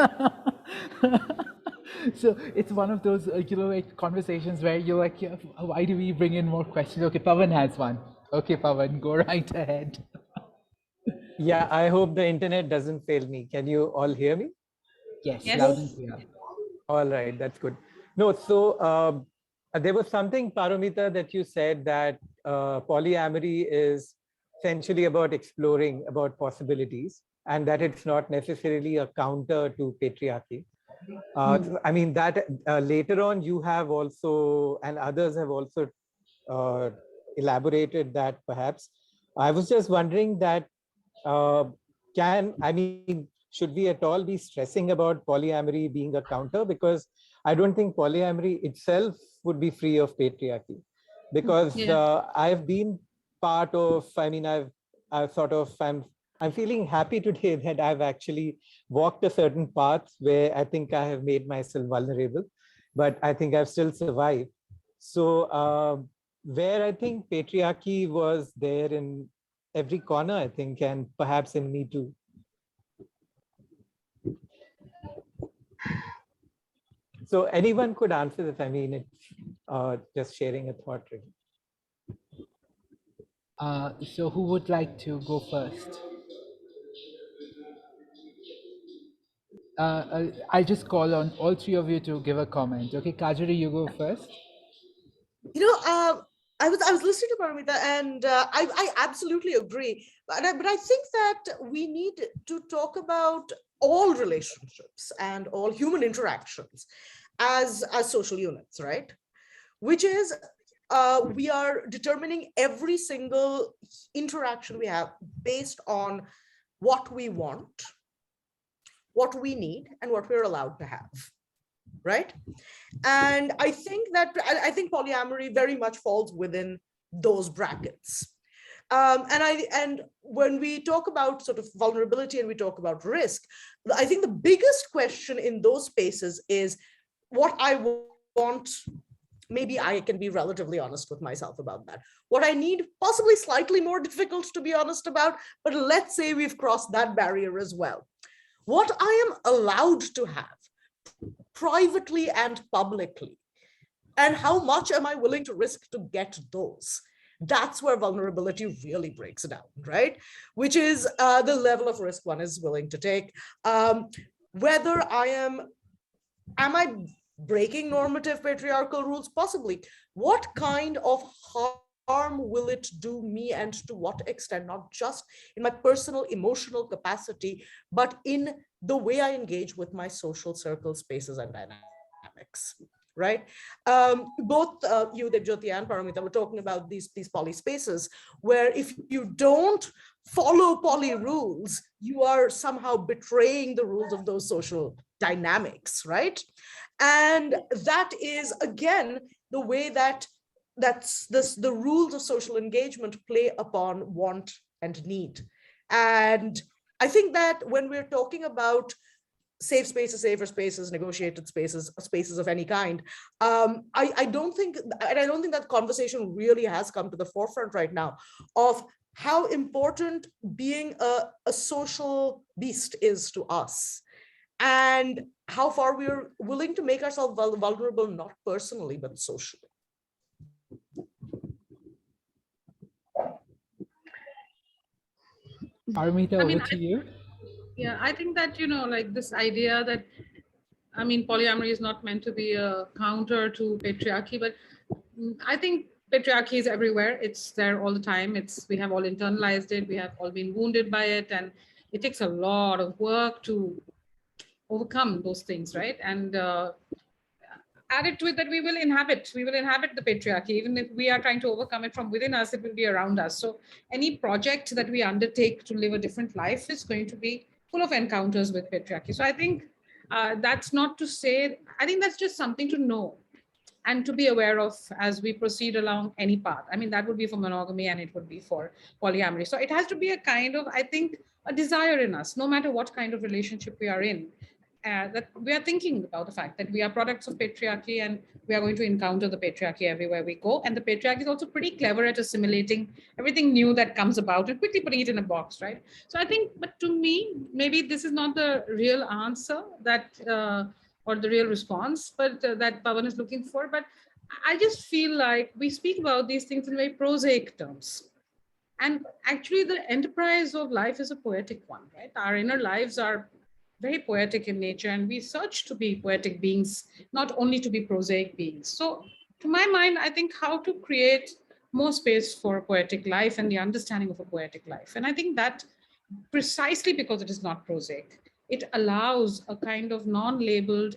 So it's one of those, like conversations where you're like, yeah, why do we bring in more questions? Okay, Pavan has one. Okay, Pavan, go right ahead. Yeah, I hope the internet doesn't fail me. Can you all hear me? Yes, Yes. loud and clear. All right, that's good. No, so there was something, Paromita, that you said that polyamory is essentially about exploring about possibilities and that it's not necessarily a counter to patriarchy. I mean, that later on you have also, and others have also uh, elaborated that perhaps. I was just wondering that I mean, should we at all be stressing about polyamory being a counter? Because I don't think polyamory itself would be free of patriarchy. Because Yeah. I've been part of, I mean, I've sort of, I'm feeling happy today that I've actually walked a certain path where I think I have made myself vulnerable, but I think I've still survived. So where I think patriarchy was there in every corner, I think, and perhaps in me too. So anyone could answer this. I mean, it's just sharing a thought, really. So who would like to go first? I'll just call on all three of you to give a comment. Okay, Kajori, you go first. I was listening to Paramita, and I absolutely agree. But I think that we need to talk about all relationships and all human interactions as social units, right? Which is we are determining every single interaction we have based on what we want, what we need, and what we're allowed to have, right? And I think polyamory very much falls within those brackets. And when we talk about sort of vulnerability and we talk about risk, I think the biggest question in those spaces is what I want. Maybe I can be relatively honest with myself about that. What I need, possibly slightly more difficult to be honest about, but let's say we've crossed that barrier as well. What I am allowed to have privately and publicly, and how much am I willing to risk to get those? That's where vulnerability really breaks down, right? Which is the level of risk one is willing to take. Whether am I breaking normative patriarchal rules? Possibly. What kind of harm will it do me, and to what extent? Not just in my personal emotional capacity, but in the way I engage with my social circle, spaces, and dynamics, right? Both you, Debjyoti, and Paromita were talking about these poly spaces where if you don't follow poly rules, you are somehow betraying the rules of those social dynamics, right? And that is, again, the way that the rules of social engagement play upon want and need. And I think that when we're talking about safe spaces, safer spaces, negotiated spaces, spaces of any kind, I don't think that conversation really has come to the forefront right now of how important being a social beast is to us, and how far we're willing to make ourselves vulnerable, not personally, but socially. Paramita, I over mean, to you. yeah, I think that, like this idea that, I mean, polyamory is not meant to be a counter to patriarchy, but I think patriarchy is everywhere. It's there all the time. We have all internalized it. We have all been wounded by it. And it takes a lot of work to overcome those things, right? And added to it that we will inhabit the patriarchy. Even if we are trying to overcome it from within us, it will be around us. So any project that we undertake to live a different life is going to be full of encounters with patriarchy. So I think that's not to say, I think that's just something to know and to be aware of as we proceed along any path. I mean, that would be for monogamy and it would be for polyamory. So it has to be a kind of, I think, a desire in us, no matter what kind of relationship we are in. that we are thinking about the fact that we are products of patriarchy and we are going to encounter the patriarchy everywhere we go. And the patriarchy is also pretty clever at assimilating everything new that comes about and quickly putting it in a box, right? So I think, but to me, maybe this is not the real answer that, or the real response, but that Pawan is looking for. But I just feel like we speak about these things in very prosaic terms. And actually, the enterprise of life is a poetic one, right? Our inner lives are very poetic in nature, and we search to be poetic beings, not only to be prosaic beings. So, to my mind, I think how to create more space for a poetic life and the understanding of a poetic life. And I think that precisely because it is not prosaic, it allows a kind of non-labeled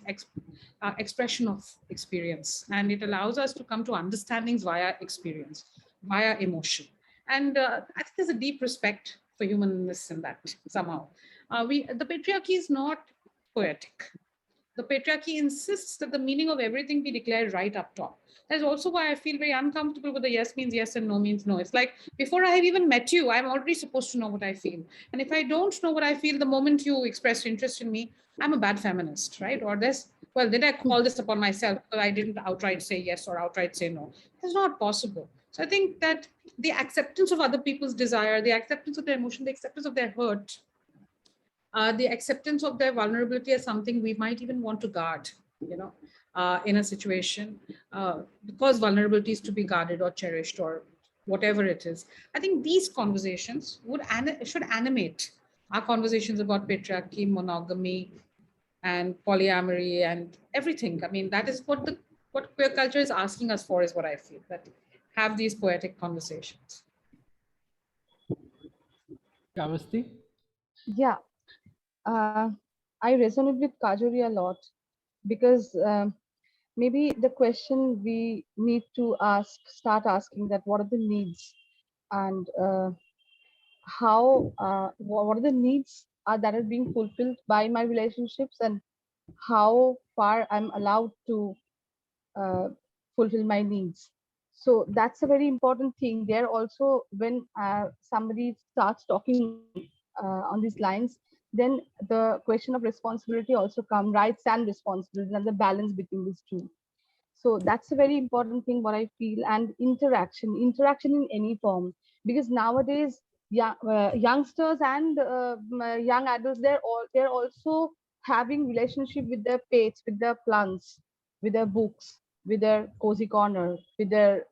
expression of experience, and it allows us to come to understandings via experience, via emotion. And I think there's a deep respect for humanness in that somehow. The patriarchy is not poetic. The patriarchy insists that the meaning of everything be declared right up top. That's also why I feel very uncomfortable with the yes means yes and no means no. It's like before I have even met you, I'm already supposed to know what I feel. And if I don't know what I feel the moment you express interest in me, I'm a bad feminist, right? Or this, well, did I call this upon myself because I didn't outright say yes or outright say no? It's not possible. So I think that the acceptance of other people's desire, the acceptance of their emotion, the acceptance of their hurt, the acceptance of their vulnerability as something we might even want to guard, in a situation, because vulnerability is to be guarded or cherished or whatever it is. I think these conversations should animate our conversations about patriarchy, monogamy, and polyamory and everything. I mean, that is what queer culture is asking us for, is what I feel, that have these poetic conversations. Srabasti? Yeah, I resonate with Kajori a lot because maybe the question we need to start asking that what are the needs and how, what are the needs that are being fulfilled by my relationships and how far I'm allowed to uh, fulfill my needs. So that's a very important thing there. Also, when somebody starts talking on these lines, then the question of responsibility also come, rights and responsibilities, and the balance between these two. So that's a very important thing what I feel. And interaction in any form, because nowadays youngsters and young adults, they're also having relationship with their pets, with their plants, with their books, with their cozy corner, with their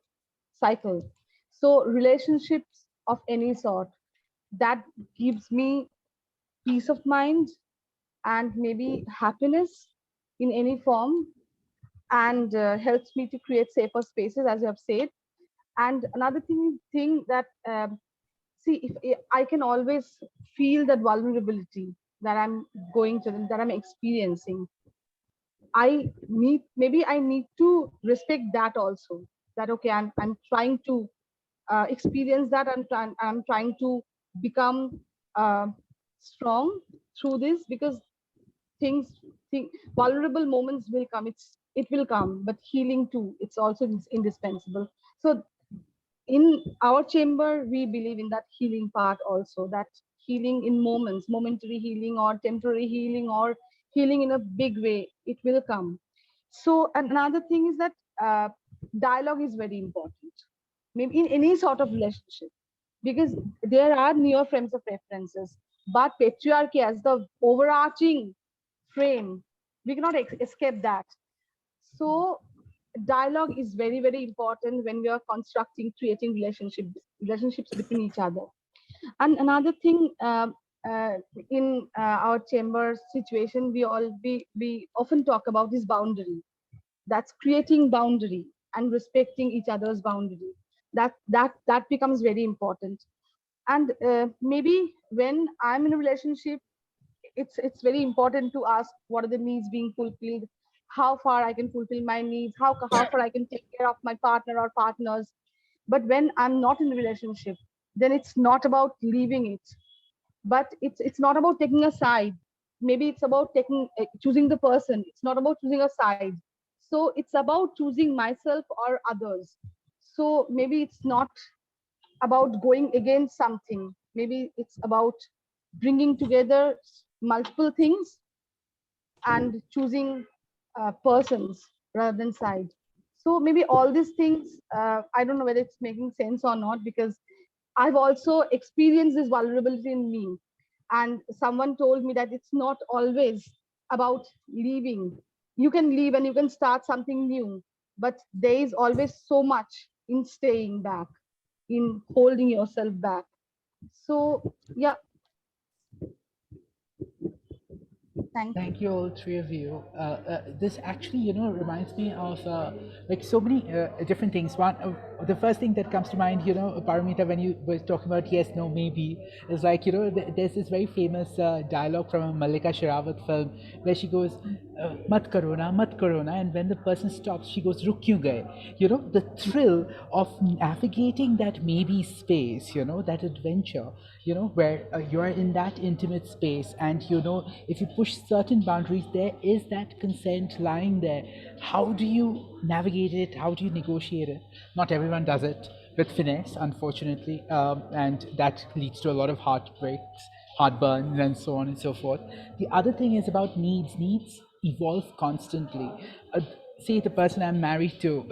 cycle. So relationships of any sort, that gives me peace of mind and maybe happiness in any form, and helps me to create safer spaces, as you have said. And another thing that see, if I can always feel that vulnerability that I'm going to, that I'm experiencing, I need to respect that also. That okay, I'm trying to experience that. I'm trying to become uh, strong through this, because things think vulnerable moments will come, it will come, but healing too, it's also indispensable. So in our chamber we believe in that healing part also, that healing in moments, momentary healing or temporary healing or healing in a big way, it will come. So another thing is that dialogue is very important, maybe in any sort of relationship, because there are near frames of references, but patriarchy as the overarching frame, we cannot escape that. So dialogue is very, very important when we are constructing, creating relationships between each other. And another thing, uh, in our chamber situation, we often talk about this boundary. That's creating boundary and respecting each other's boundary. That becomes very important. And maybe when I'm in a relationship, it's very important to ask what are the needs being fulfilled, how far I can fulfill my needs, how far I can take care of my partner or partners. But when I'm not in a relationship, then it's not about leaving it, but it's not about taking a side. Maybe it's about choosing the person, it's not about choosing a side. So it's about choosing myself or others. So maybe it's not about going against something, maybe it's about bringing together multiple things and choosing persons rather than side. So maybe all these things, I don't know whether it's making sense or not, because I've also experienced this vulnerability in me. And someone told me that it's not always about leaving. You can leave and you can start something new, but there is always so much in staying back, in holding yourself back. So, yeah, thank you. Thank you, all three of you. This actually, reminds me of like so many different things. One, the first thing that comes to mind, Paramita, when you were talking about yes, no, maybe, is like, there's this very famous dialogue from a Mallika Sherawat film where she goes, mat karona, and when the person stops, she goes, ruk kyun gaye? The thrill of navigating that maybe space, that adventure, where you are in that intimate space, and if you push certain boundaries, there is that consent lying there. How do you navigate it? How do you negotiate it? Not everyone does it with finesse, unfortunately, and that leads to a lot of heartbreaks, heartburn, and so on and so forth. The other thing is about needs. Needs evolve constantly. Say the person I'm married to,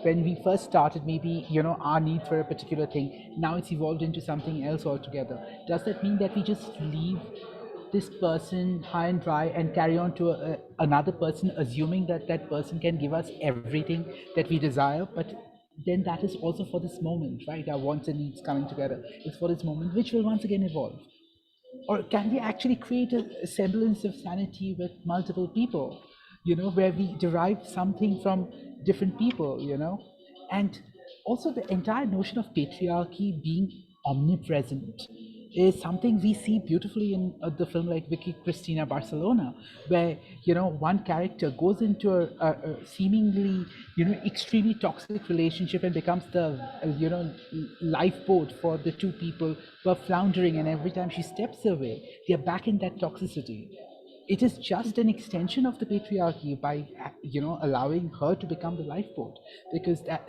when we first started, maybe, our need for a particular thing, now it's evolved into something else altogether. Does that mean that we just leave this person high and dry and carry on to another person, assuming that that person can give us everything that we desire? But then that is also for this moment, right? Our wants and needs coming together is for this moment, which will once again evolve. Or can we actually create a semblance of sanity with multiple people, where we derive something from different people, and also the entire notion of patriarchy being omnipresent is something we see beautifully in the film like Vicky Cristina Barcelona, where one character goes into a seemingly extremely toxic relationship and becomes the lifeboat for the two people who are floundering, and every time she steps away, they're back in that toxicity. It is just an extension of the patriarchy by allowing her to become the lifeboat, because that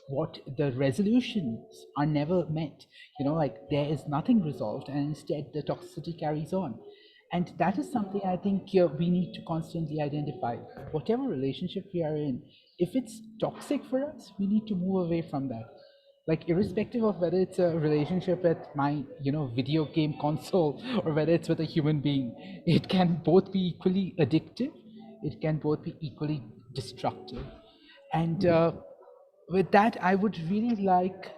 what the resolutions are never met, like there is nothing resolved, and instead the toxicity carries on. And that is something I think we need to constantly identify. Whatever relationship we are in, if it's toxic for us, we need to move away from that. Like irrespective of whether it's a relationship with my video game console or whether it's with a human being, it can both be equally addictive, it can both be equally destructive. And with that, I would really like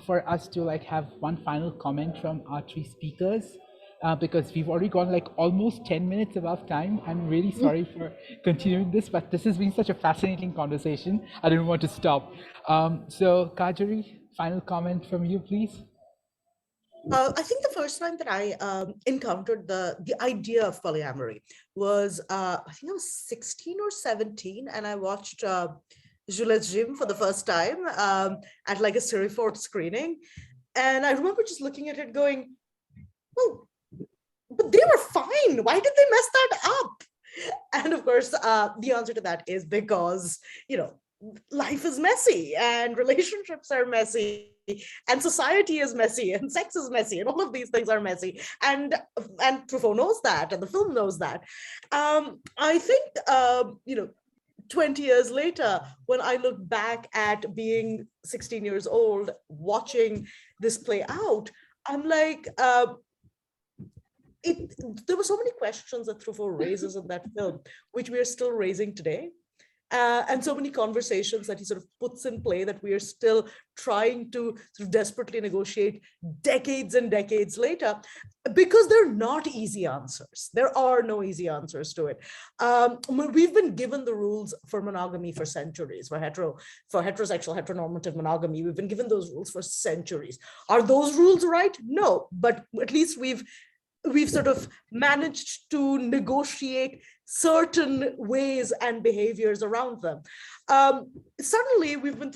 for us to have one final comment from our three speakers, because we've already gone almost 10 minutes above time. I'm really sorry for continuing this, but this has been such a fascinating conversation. I didn't want to stop. So Kajori, final comment from you, please. I think the first time that I encountered the idea of polyamory was, I think I was 16 or 17, and I watched Juliet's Gym for the first time at a Sirifort screening. And I remember just looking at it going, well, but they were fine. Why did they mess that up? And of course, the answer to that is because, life is messy and relationships are messy and society is messy and sex is messy and all of these things are messy. And Truffaut knows that, and the film knows that. I think, 20 years later, when I look back at being 16 years old, watching this play out, I'm like, there were so many questions that Truffaut raises in that film, which we are still raising today. And so many conversations that he sort of puts in play that we are still trying to sort of desperately negotiate decades and decades later, because they're not easy answers. There are no easy answers to it. We've been given the rules for monogamy for centuries, for heterosexual heteronormative monogamy. We've been given those rules for centuries. Are those rules right? No, but at least we've sort of managed to negotiate certain ways and behaviors around them. Suddenly we've been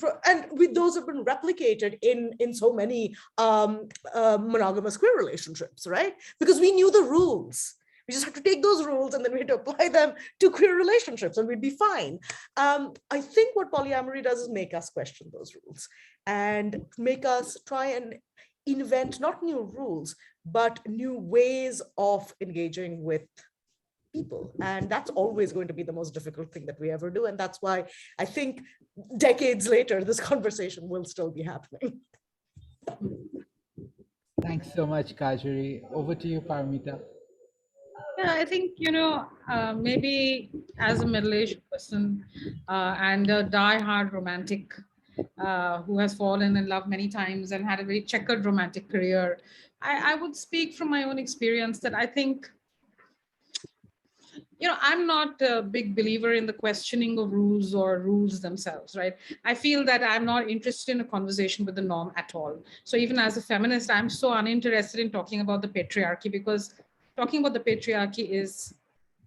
those have been replicated in so many monogamous queer relationships, right? Because we knew the rules. We just have to take those rules and then we had to apply them to queer relationships and we'd be fine. I think what polyamory does is make us question those rules and make us try and invent not new rules, but new ways of engaging with people. And that's always going to be the most difficult thing that we ever do. And that's why I think decades later, this conversation will still be happening. Thanks so much, Kajori. Over to you, Paramita. Yeah, I think, maybe as a middle-aged person and a die-hard romantic who has fallen in love many times and had a very checkered romantic career, I would speak from my own experience that I think, I'm not a big believer in the questioning of rules or rules themselves, right? I feel that I'm not interested in a conversation with the norm at all. So even as a feminist, I'm so uninterested in talking about the patriarchy, because talking about the patriarchy is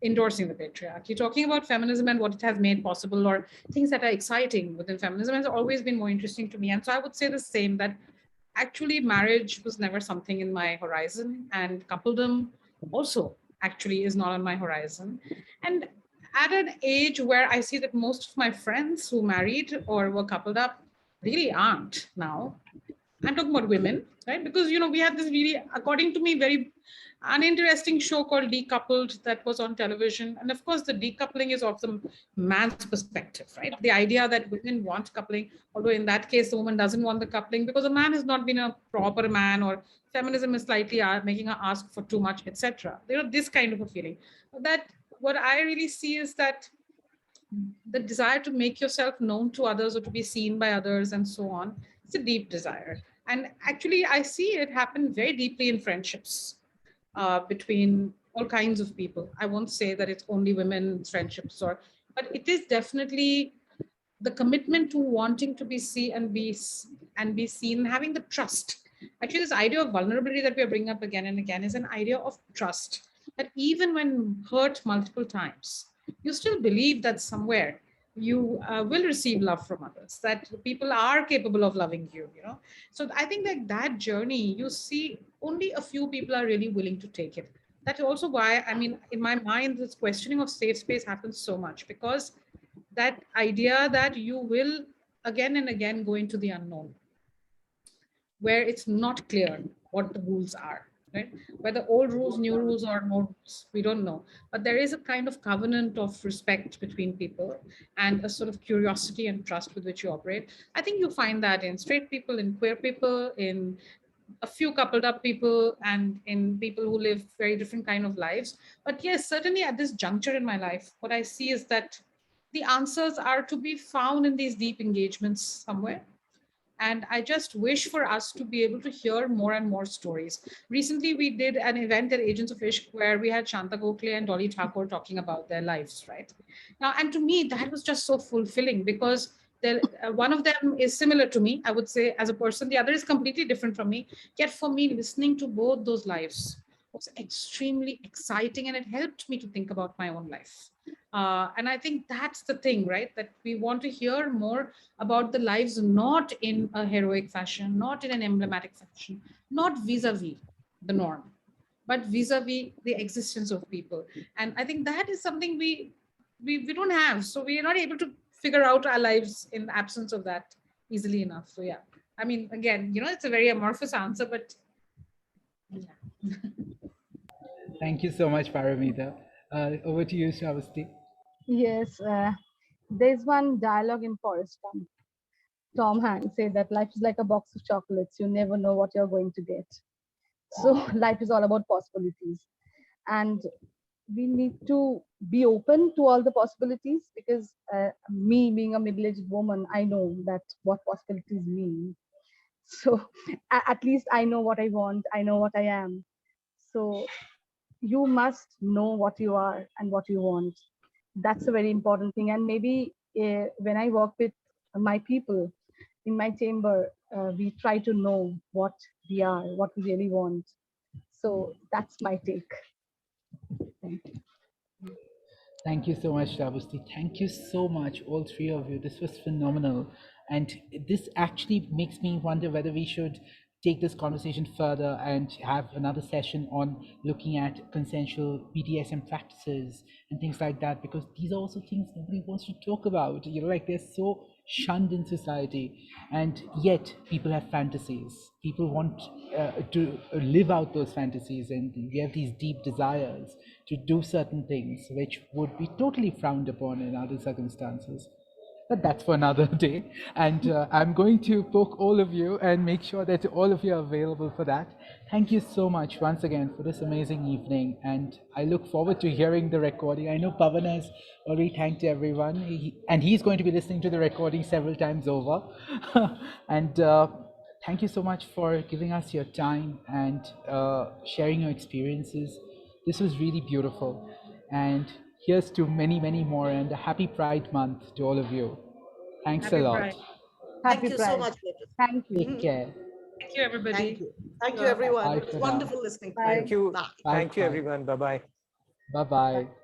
endorsing the patriarchy. Talking about feminism and what it has made possible, or things that are exciting within feminism, has always been more interesting to me. And so I would say the same, that actually marriage was never something in my horizon, and coupledom also actually is not on my horizon. And at an age where I see that most of my friends who married or were coupled up really aren't now. I'm talking about women, right? Because, we had this really, according to me, very uninteresting show called Decoupled that was on television. And of course, the decoupling is of the man's perspective, right? The idea that women want coupling, although in that case, the woman doesn't want the coupling because a man has not been a proper man, or feminism is slightly making her ask for too much, etc. This kind of a feeling. That what I really see is that the desire to make yourself known to others or to be seen by others and so on, it's a deep desire. And actually, I see it happen very deeply in friendships between all kinds of people. I won't say that it's only women's friendships, but it is definitely the commitment to wanting to be seen and be seen, having the trust. Actually, this idea of vulnerability that we are bringing up again and again is an idea of trust, that even when hurt multiple times, you still believe that somewhere you will receive love from others, that people are capable of loving you. So I think that journey, you see only a few people are really willing to take it. That's also why, I mean, in my mind, this questioning of safe space happens so much, because that idea that you will again and again go into the unknown, where it's not clear what the rules are, right? Whether old rules, new rules, or no rules, we don't know. But there is a kind of covenant of respect between people and a sort of curiosity and trust with which you operate. I think you find that in straight people, in queer people, in a few coupled up people, and in people who live very different kind of lives. But yes, certainly at this juncture in my life, what I see is that the answers are to be found in these deep engagements somewhere. And I just wish for us to be able to hear more and more stories. Recently, we did an event at Agents of Ishq where we had Shanta Gokhale and Dolly Thakur talking about their lives, right? Now, and to me, that was just so fulfilling, because one of them is similar to me, I would say, as a person. The other is completely different from me. Yet for me, listening to both those lives was extremely exciting, and it helped me to think about my own life. And I think that's the thing, right? That we want to hear more about the lives, not in a heroic fashion, not in an emblematic fashion, not vis-a-vis the norm, but vis-a-vis the existence of people. And I think that is something we don't have. So we are not able to figure out our lives in absence of that easily enough. So yeah, I mean, again, it's a very amorphous answer, but yeah. Thank you so much, Paramita. Over to you, Srabasti. Yes, there's one dialogue in Forrest Gump. Tom Hanks said that life is like a box of chocolates. You never know what you're going to get. So life is all about possibilities. And we need to be open to all the possibilities, because me being a middle-aged woman, I know that what possibilities mean. So at least I know what I want. I know what I am. So you must know what you are and what you want. That's a very important thing. And maybe when I work with my people in my chamber, we try to know what we are, what we really want. So that's my take. Thank you. Thank you so much, Srabasti. Thank you so much, all three of you. This was phenomenal. And this actually makes me wonder whether we should take this conversation further and have another session on looking at consensual BDSM practices and things like that, because these are also things nobody wants to talk about. Like they're so shunned in society, and yet people have fantasies. People want to live out those fantasies, and we have these deep desires. to do certain things which would be totally frowned upon in other circumstances. But that's for another day. And I'm going to poke all of you and make sure that all of you are available for that. Thank you so much once again for this amazing evening. And I look forward to hearing the recording. I know Pavan has already thanked everyone, and he's going to be listening to the recording several times over. And thank you so much for giving us your time and sharing your experiences. This was really beautiful. And here's to many, many more, and a happy Pride Month to all of you. Thanks Happy a lot. Pride. Thank Happy you so Pride. much, David. Thank you. Take care. Thank you, everybody. Thank you. Thank you, Sure. everyone. Bye It was for now. wonderful listening to Bye. you. Thank you. Bye. Bye. Thank you, Bye. everyone. Bye-bye. Bye-bye.